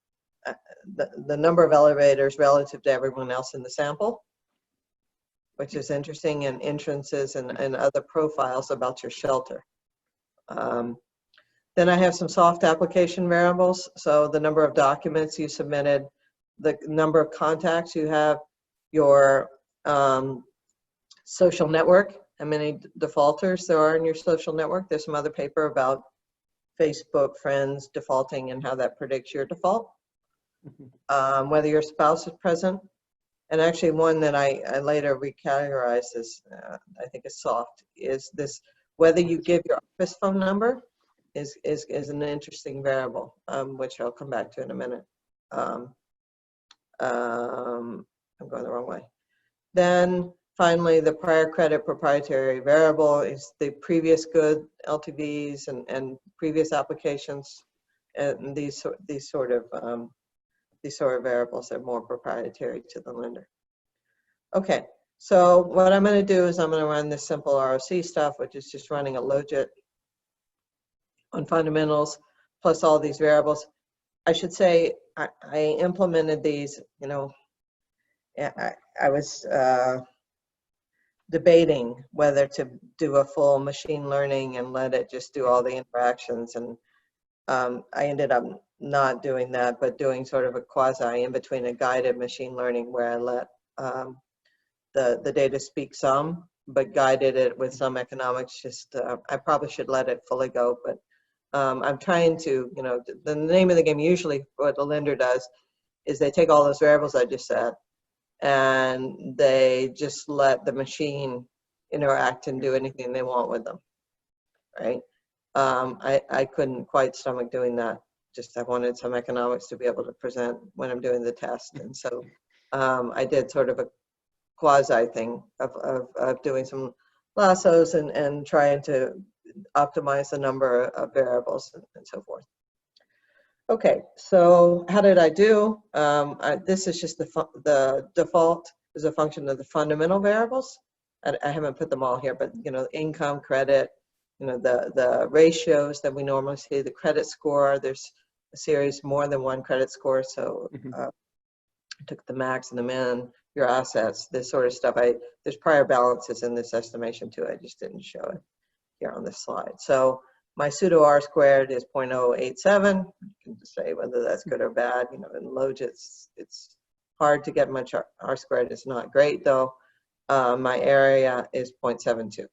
number of elevators relative to everyone else in the sample, which is interesting, and entrances and other profiles about your shelter. Then Then I have some soft application variables. So the number of documents you submitted, the number of contacts you have, your social network, how many defaulters there are in your social network. There's some other paper about Facebook friends defaulting and how that predicts your default. Whether your spouse is present. And actually one that I later recategorized as, I think is soft, is this, whether you give your office phone number is an interesting variable, which I'll come back to in a minute. I'm going the wrong way. Then finally, the prior credit proprietary variable is the previous good LTVs and previous applications, and these sort of variables are more proprietary to the lender. Okay, so what I'm going to do is I'm going to run this simple ROC stuff, which is just running a logit on fundamentals plus all these variables. I should say I implemented these, you know, I was debating whether to do a full machine learning and let it just do all the interactions, and I ended up not doing that, but doing sort of a quasi in between a guided machine learning where I let the data speak some, but guided it with some economics. Just I probably should let it fully go, but I'm trying to, you know, the name of the game usually what the lender does is they take all those variables I just said and they just let the machine interact and do anything they want with them, right? I couldn't quite stomach doing that. Just I wanted some economics to be able to present when I'm doing the test. And so I did sort of a quasi thing of doing some lassos and trying to optimize the number of variables and so forth. Okay, so how did I do? This is just the default is a function of the fundamental variables. I haven't put them all here, but you know, income, credit, you know, the ratios that we normally see, the credit score. There's a series more than one credit score, so I took the max and the min, your assets, this sort of stuff. There's prior balances in this estimation too. I just didn't show it here on this slide. So my pseudo R squared is 0.087. You can just say whether that's good or bad. You know, in logits, it's hard to get much R squared. It's not great though. My area is 0.72.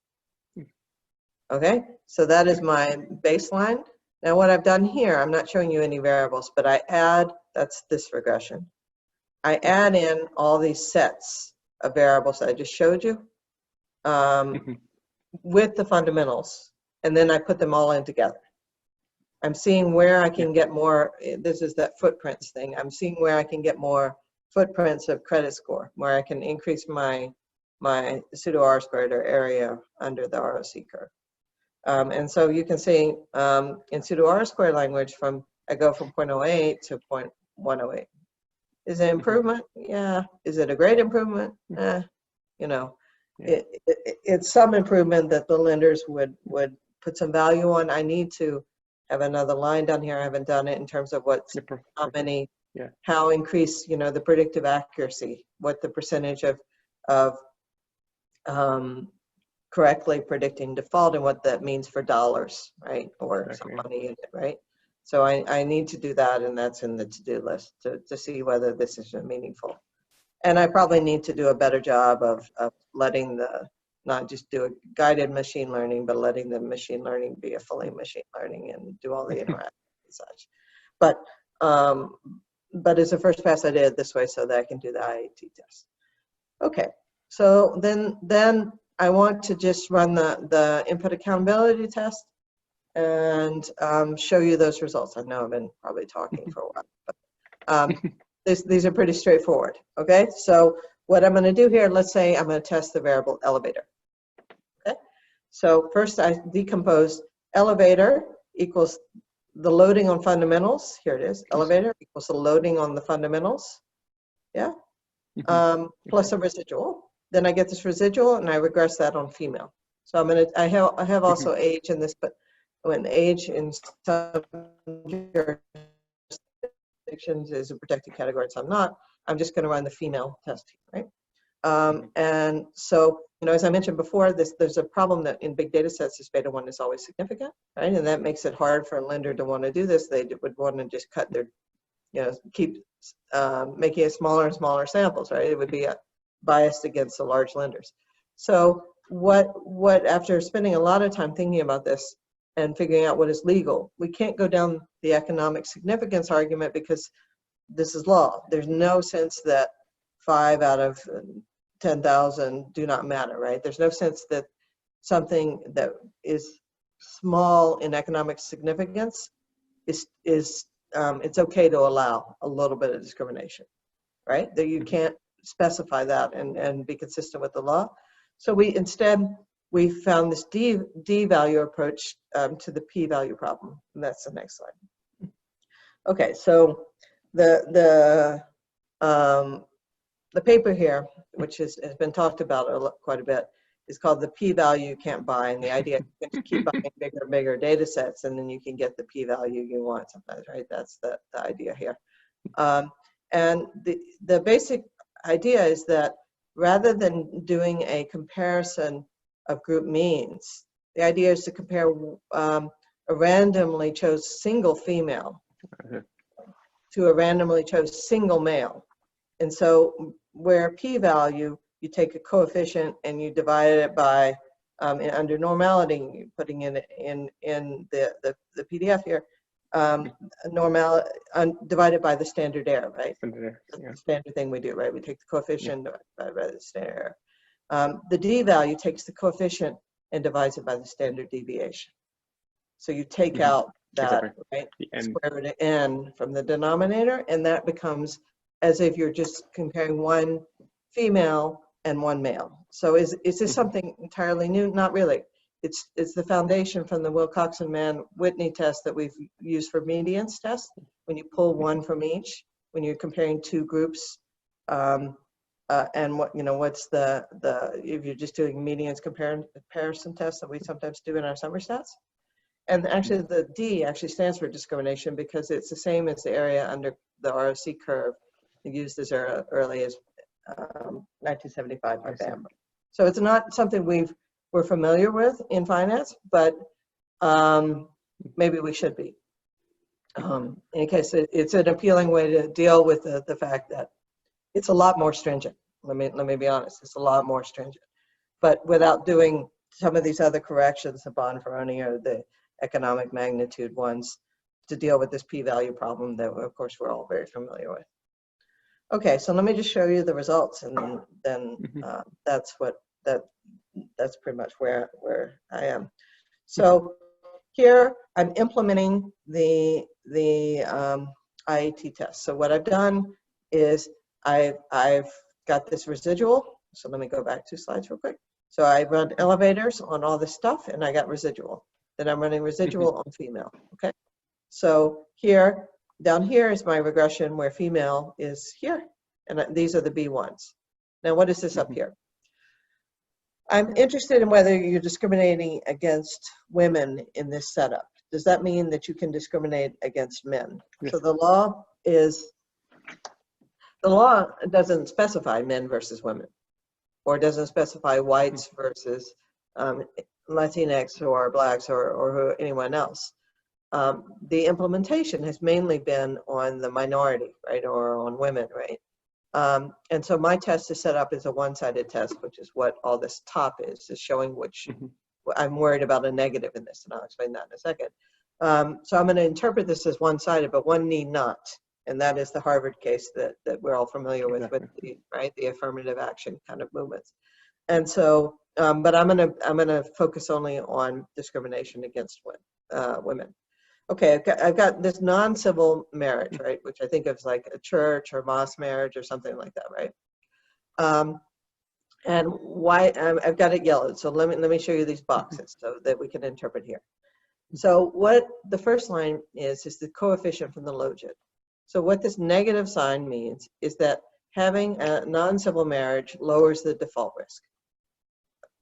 Okay, so that is my baseline. Now what I've done here, I'm not showing you any variables, but I add, that's this regression. I add in all these sets of variables that I just showed you with the fundamentals, and then I put them all in together. I'm seeing where I can get more, this is that footprints thing. I'm seeing where I can get more footprints of credit score, where I can increase my pseudo R squared or area under the ROC curve. And so you can see in pseudo R squared language, I go from 0.08 to 0.108. Is it improvement? Yeah. Is it a great improvement? You know, it's some improvement that the lenders would put some value on. I need to have another line down here. I haven't done it in terms of what's how many, how increase, you know, the predictive accuracy, what the percentage of correctly predicting default and what that means for dollars, right? Or some money in it, right? So I need to do that, and that's in the to-do list to see whether this is meaningful. And I probably need to do a better job of letting not just do a guided machine learning, but letting the machine learning be a fully machine learning and do all the interactions and such. But as a first pass, I did it this way so that I can do the IAT test. Okay, so then I want to just run the input accountability test and show you those results. I know I've been probably talking for a while, but these are pretty straightforward. Okay, so what I'm going to do here, let's say I'm going to test the variable elevator. Okay, so first I decompose elevator equals the loading on fundamentals. Here it is, elevator equals the loading on the fundamentals. Yeah, plus a residual. Then I get this residual and I regress that on female. So I have also age in this, but when age in some jurisdictions is a protected category, so I'm not. I'm just going to run the female test, right? And so as I mentioned before, there's a problem that in big data sets, this beta 1 is always significant, right? And that makes it hard for a lender to want to do this. They would want to just cut their, keep making it smaller and smaller samples, right? It would be biased against the large lenders. So what after spending a lot of time thinking about this and figuring out what is legal, we can't go down the economic significance argument because this is law. There's no sense that 5 out of 10,000 do not matter, right? There's no sense that something that is small in economic significance is it's okay to allow a little bit of discrimination, right? That you can't specify that and be consistent with the law. So we found this D value approach to the P value problem, and that's the next slide. Okay, so the paper here, which has been talked about quite a bit, is called the P-value you can't buy, and the idea is to keep buying bigger and bigger data sets, and then you can get the P-value you want sometimes, right? That's the idea here. And the basic idea is that rather than doing a comparison of group means, the idea is to compare a randomly chose single female to a randomly chose single male. And so where P-value, you take a coefficient and you divide it by, under normality, you're putting in the PDF here, divided by the standard error, right?
Standard error, yeah.
That's the standard thing we do, right? We take the coefficient divided by the standard error. The D value takes the coefficient and divides it by the standard deviation. So you take out that, right? Square root of n from the denominator, and that becomes as if you're just comparing one female and one male. So is this something entirely new? Not really. It's the foundation from the Wilcoxon-Mann-Whitney test that we've used for medians test. When you pull one from each, when you're comparing two groups, and what's if you're just doing medians comparison tests that we sometimes do in our summer stats. And actually the D actually stands for discrimination because it's the same as the area under the ROC curve used as early as 1975 by Bamber. So it's not something we're familiar with in finance, but maybe we should be. In any case, it's an appealing way to deal with the fact that it's a lot more stringent. Let me be honest, it's a lot more stringent, but without doing some of these other corrections, the Bonferroni or the economic magnitude ones, to deal with this P-value problem that, of course, we're all very familiar with. Okay, so let me just show you the results, and then that's pretty much where I am. So here I'm implementing the IAT test. So what I've done is I've got this residual. So let me go back 2 slides real quick. So I run elevators on all this stuff, and I got residual. Then I'm running residual on female. Okay, so here. Down here is my regression where female is here, and these are the B1s. Now, what is this up here? I'm interested in whether you're discriminating against women in this setup. Does that mean that you can discriminate against men? Yes. So the law doesn't specify men versus women, or doesn't specify whites versus Latinx or blacks or anyone else. The implementation has mainly been on the minority, right, or on women, right? And so my test is set up as a one-sided test, which is what all this top is showing which I'm worried about a negative in this, and I'll explain that in a second. So I'm going to interpret this as one-sided, but one need not, and that is the Harvard case that we're all familiar with the affirmative action kind of movements. And so, but I'm gonna focus only on discrimination against women. Okay, I've got this non-civil marriage, right, which I think of as like a church or mosque marriage or something like that, right? And why I've got it yellowed. So let me show you these boxes so that we can interpret here. So what the first line is the coefficient from the logit. So what this negative sign means is that having a non-civil marriage lowers the default risk.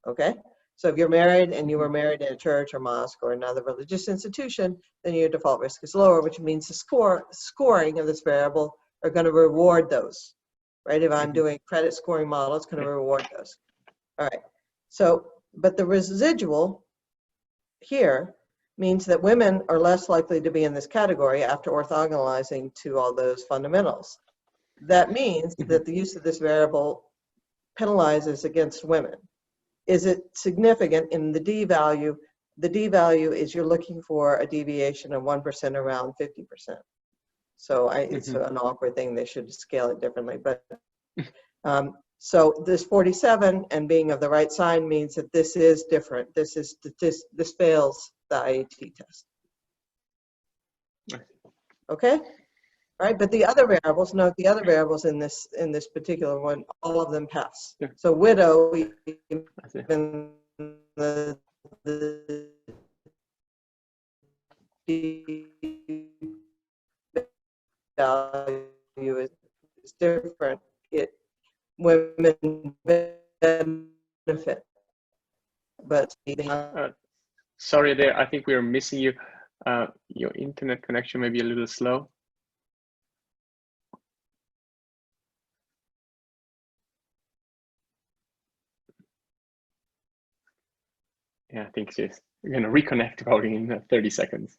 Okay. So if you're married and you were married in a church or mosque or another religious institution, then your default risk is lower, which means the scoring of this variable are going to reward those, right? If I'm doing credit scoring model, it's going to reward those. All right. So, but the residual here means that women are less likely to be in this category after orthogonalizing to all those fundamentals. That means that the use of this variable penalizes against women. Is it significant in the D value? The D value is you're looking for a deviation of 1% around 50%. So it's an awkward thing. They should scale it differently. But so this 47 and being of the right sign means that this is different. This fails the IAT test. Okay? Right, but the other variables, note the other variables in this particular one, all of them pass.
Yeah.
So widow, even the value is different. Women benefit, but
sorry there, I think we're missing you. Your internet connection may be a little slow. Yeah, I think we're going to reconnect about in 30 seconds.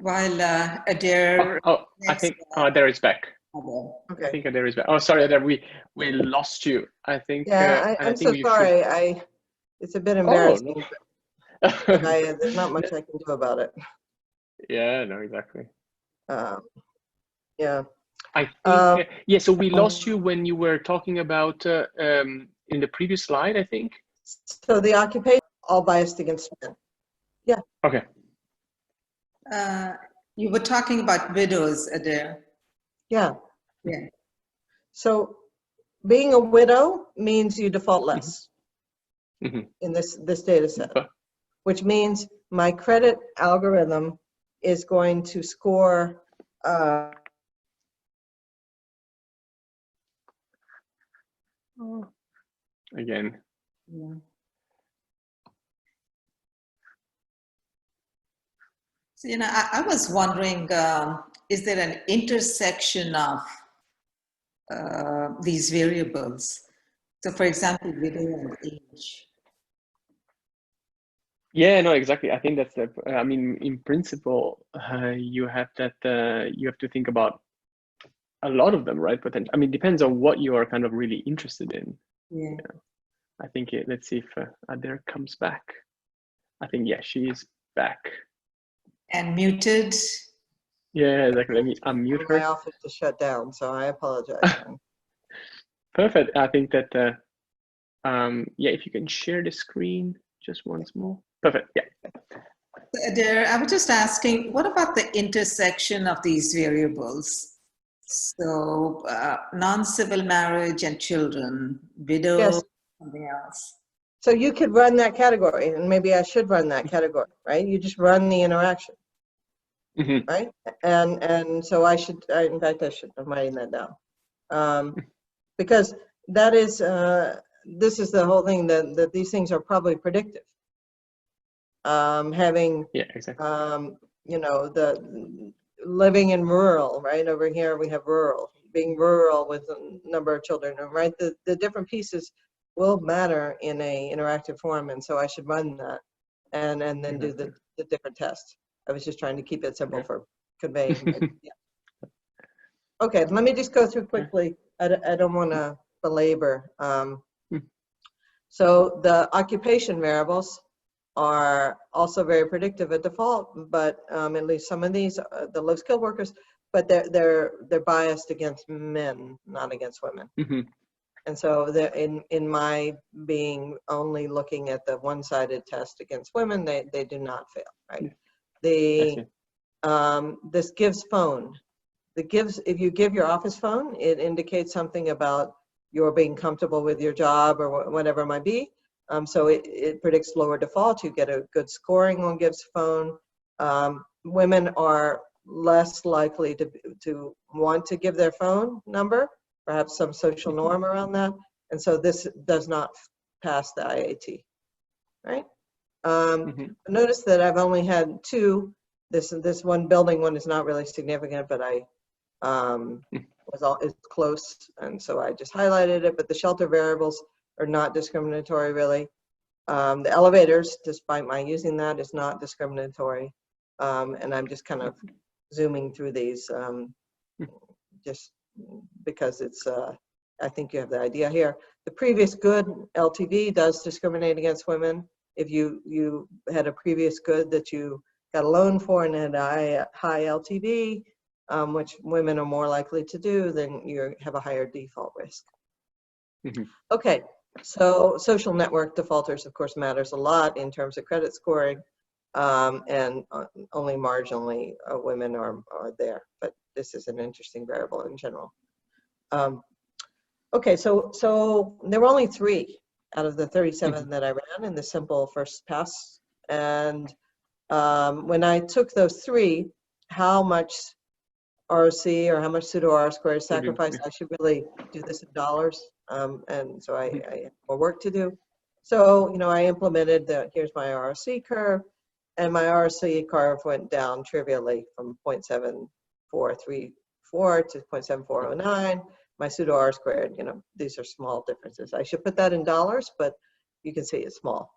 While Adair...
I think Adair is back.
Okay.
I think Adair is back. Oh, sorry, Adair, we lost you. I think.
Yeah, I'm so sorry. It's a bit embarrassing.
Oh, no.
But there's not much I can do about it.
Yeah, no, exactly.
Yeah.
I think, yeah, so we lost you when you were talking about in the previous slide, I think.
So the occupation, all biased against men. Yeah.
Okay.
You were talking about widows, Adair.
Yeah.
Yeah.
So being a widow means you default less in this data set, which means my credit algorithm is going to score
again.
Yeah. So, I was wondering, is there an intersection of these variables? So, for example, widow and age.
Yeah, no, exactly. I think that's I mean, in principle, you have that. You have to think about a lot of them, right? I mean, depends on what you are kind of really interested in.
Yeah.
I think let's see if Adair comes back. I think, yeah, she is back.
And muted.
Yeah, exactly. Let me unmute her.
My office to shut down, so I apologize.
Perfect. I think that, yeah, if you can share the screen just once more. Perfect. Yeah.
Adair, I was just asking, what about the intersection of these variables? So, non-civil marriage and children, widow,
Yes.
something else.
So you could run that category, and maybe I should run that category, right? You just run the interaction, right? And so I should, in fact, I should, I'm writing that down. Because that is, this is the whole thing, that these things are probably predictive. Having,
yeah, exactly.
you know, the living in rural, right? Over here we have rural, being rural with a number of children, right? The different pieces will matter in a interactive form, and so I should run that and then do the different tests. I was just trying to keep it simple for conveying. Yeah. Okay, let me just go through quickly. I don't want to belabor. So the occupation variables are also very predictive at default, but at least some of these, the low skilled workers, but they're biased against men, not against women. And so in my being only looking at the one-sided test against women, they do not fail, right? This gives phone. If you give your office phone, it indicates something about your being comfortable with your job or whatever it might be. So it predicts lower default. You get a good scoring on gives phone. Women are less likely to want to give their phone number, perhaps some social norm around that. And so this does not pass the IAT, right? Notice that I've only had two. This one building one is not really significant, but I it's close, and so I just highlighted it. But the shelter variables are not discriminatory, really. The elevators, despite my using that, is not discriminatory. And I'm just kind of zooming through these just because it's, I think you have the idea here. The previous good LTV does discriminate against women. If you had a previous good that you got a loan for and had a high LTV, which women are more likely to do, then you have a higher default risk. Okay, so social network defaulters, of course, matters a lot in terms of credit scoring, and only marginally women are there, but this is an interesting variable in general. Okay, so there were only 3 out of the 37 that I ran in the simple first pass, and when I took those 3, how much ROC or how much pseudo R squared sacrifice, I should really do this in dollars, and so I have more work to do. So, I implemented here's my ROC curve, and my ROC curve went down trivially from 0.7434 to 0.7409. My pseudo R squared, these are small differences. I should put that in dollars, but you can see it's small.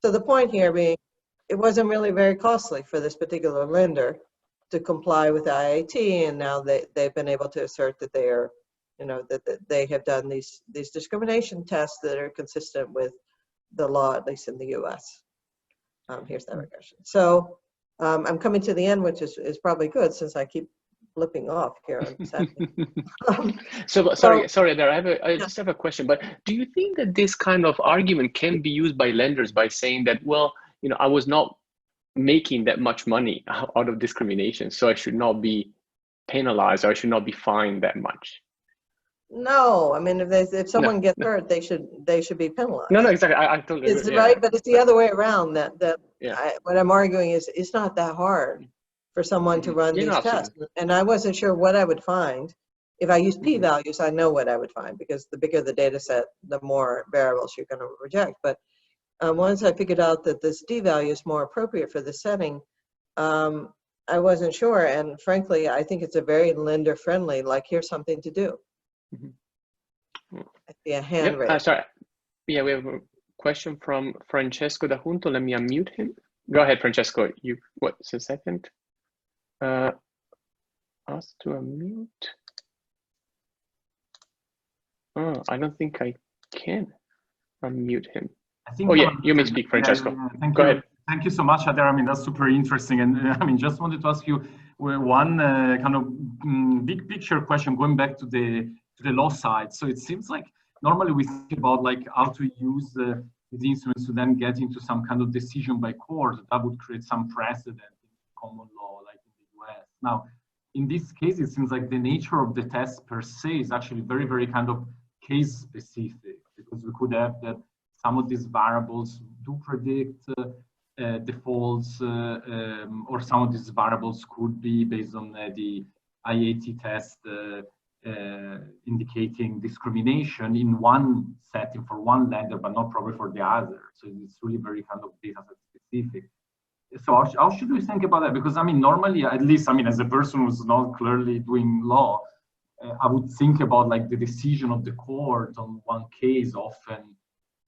So the point here being, it wasn't really very costly for this particular lender to comply with the IAT, and now they've been able to assert that they are, that they have done these discrimination tests that are consistent with the law, at least in the U.S. Here's that regression. So I'm coming to the end, which is probably good since I keep flipping off here.
Sorry, there. I just have a question. But do you think that this kind of argument can be used by lenders by saying that, well, I was not making that much money out of discrimination, so I should not be penalized, or I should not be fined that much?
No, I mean, if someone gets hurt, they should be penalized.
No, exactly. I totally agree.
Right, but it's the other way around. What I'm arguing is it's not that hard for someone to run these tests, and I wasn't sure what I would find. If I use p-values, I know what I would find, because the bigger the data set, the more variables you're going to reject. But once I figured out that this d-value is more appropriate for the setting, I wasn't sure, and frankly, I think it's a very lender-friendly, like, here's something to do. I see a hand raised.
Sorry. Yeah, we have a question from Francesco da Junto. Let me unmute him. Go ahead, Francesco. What's a second? Ask to unmute. Oh, I don't think I can unmute him. You may speak, Francesco. Go ahead.
Thank you so much, Adair. I mean, that's super interesting. And just wanted to ask you one kind of big picture question going back to the law side. So it seems like normally we think about how to use these instruments to then get into some kind of decision by court that would create some precedent in common law, like in the US. Now, in this case, it seems like the nature of the test per se is actually very, very kind of case specific, because we could have that some of these variables do predict defaults, or some of these variables could be based on the IAT test indicating discrimination in one setting for one lender, but not probably for the other. So it's really very kind of data specific. So how should we think about that? Because I mean, normally, at least, I mean, as a person who's not clearly doing law, I would think about the decision of the court on one case, often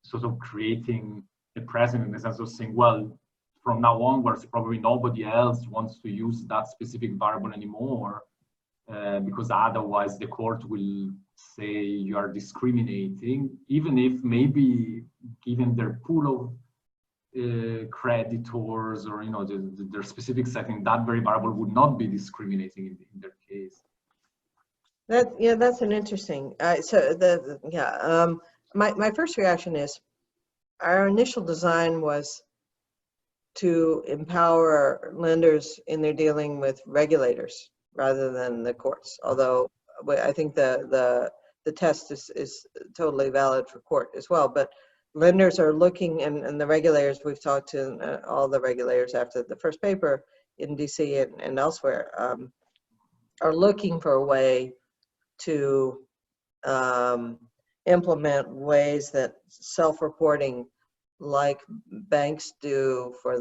sort of creating a precedent in the sense of saying, well, from now onwards, probably nobody else wants to use that specific variable anymore, because otherwise the court will say you are discriminating, even if maybe given their pool of creditors or their specific setting, that very variable would not be discriminating in their case.
That's an interesting. My first reaction is our initial design was to empower lenders in their dealing with regulators rather than the courts. Although I think the test is totally valid for court as well. But lenders are looking, and the regulators, we've talked to all the regulators after the first paper in DC and elsewhere, are looking for a way to implement ways that self-reporting like banks do for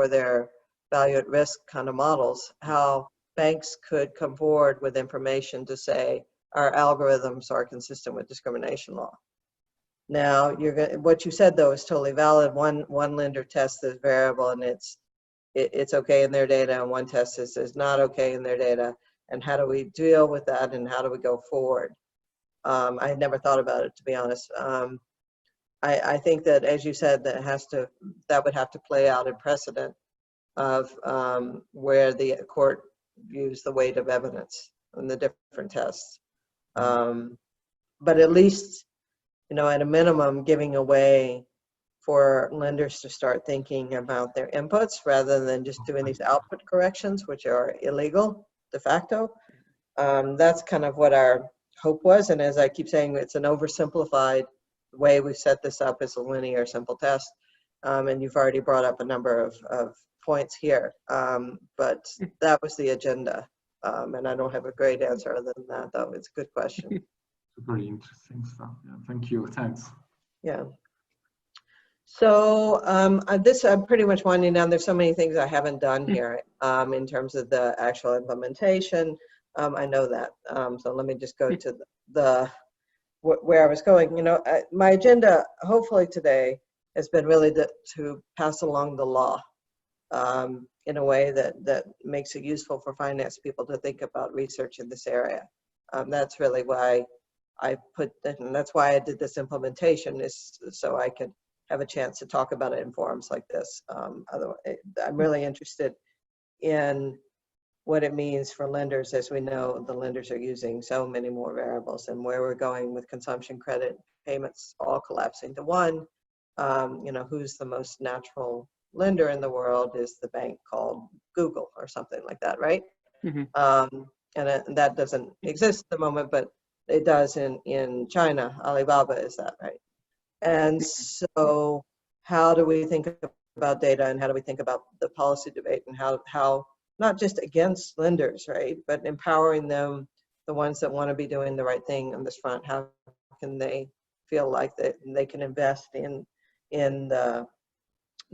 their value at risk kind of models, how banks could come forward with information to say our algorithms are consistent with discrimination law. Now, what you said though is totally valid. One lender tests this variable and it's okay in their data, and one test is not okay in their data. And how do we deal with that, and how do we go forward? I had never thought about it, to be honest. I think that, as you said, that would have to play out in precedent of where the court views the weight of evidence in the different tests. But at least, at a minimum, giving a way for lenders to start thinking about their inputs rather than just doing these output corrections, which are illegal de facto. That's kind of what our hope was. And as I keep saying, it's an oversimplified way we set this up as a linear simple test. And you've already brought up a number of points here. But that was the agenda. And I don't have a great answer other than that, though. It's a good question.
Very interesting stuff. Yeah, thank you. Thanks.
Yeah. So I'm pretty much winding down. There's so many things I haven't done here in terms of the actual implementation. I know that. So let me just go to where I was going. My agenda, hopefully today, has been really to pass along the law in a way that makes it useful for finance people to think about research in this area. That's really why I put that, and that's why I did this implementation, is so I could have a chance to talk about it in forums like this. Otherwise, I'm really interested in what it means for lenders. As we know, the lenders are using so many more variables, and where we're going with consumption credit payments all collapsing to one. Who's the most natural lender in the world is the bank called Google or something like that, right? Mm-hmm. And that doesn't exist at the moment, but it does in China. Alibaba is that, right? And so how do we think about data, and how do we think about the policy debate, and how not just against lenders, right, but empowering them, the ones that want to be doing the right thing on this front, how can they feel like they can invest in the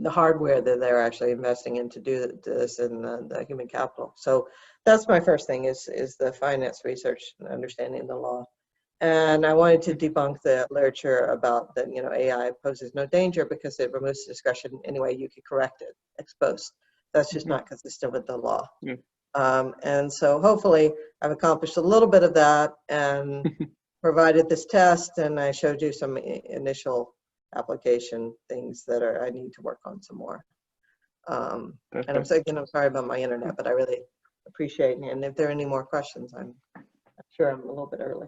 hardware that they're actually investing in to do this, and the human capital. So that's my first thing is the finance research and understanding the law. And I wanted to debunk the literature about that, AI poses no danger because it removes discretion. Anyway, you could correct it ex post. That's just not consistent with the law. And so hopefully I've accomplished a little bit of that and provided this test, and I showed you some initial application things that I need to work on some more. And I'm sorry about my internet, but I really appreciate it. And if there are any more questions, I'm sure I'm a little bit early.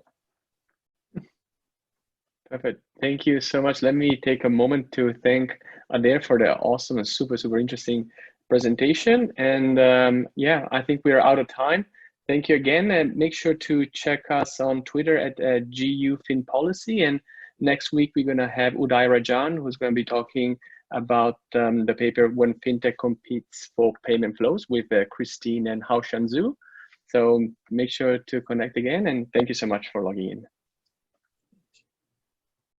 Perfect. Thank you so much. Let me take a moment to thank Adair for the awesome and super interesting presentation. And yeah, I think we are out of time. Thank you again, and make sure to check us on Twitter at GU FinPolicy. And next week we're going to have Uday Rajan, who's going to be talking about the paper When Fintech Competes for Payment Flows with Christine and Haoshan Zhu. So make sure to connect again, and thank you so much for logging in.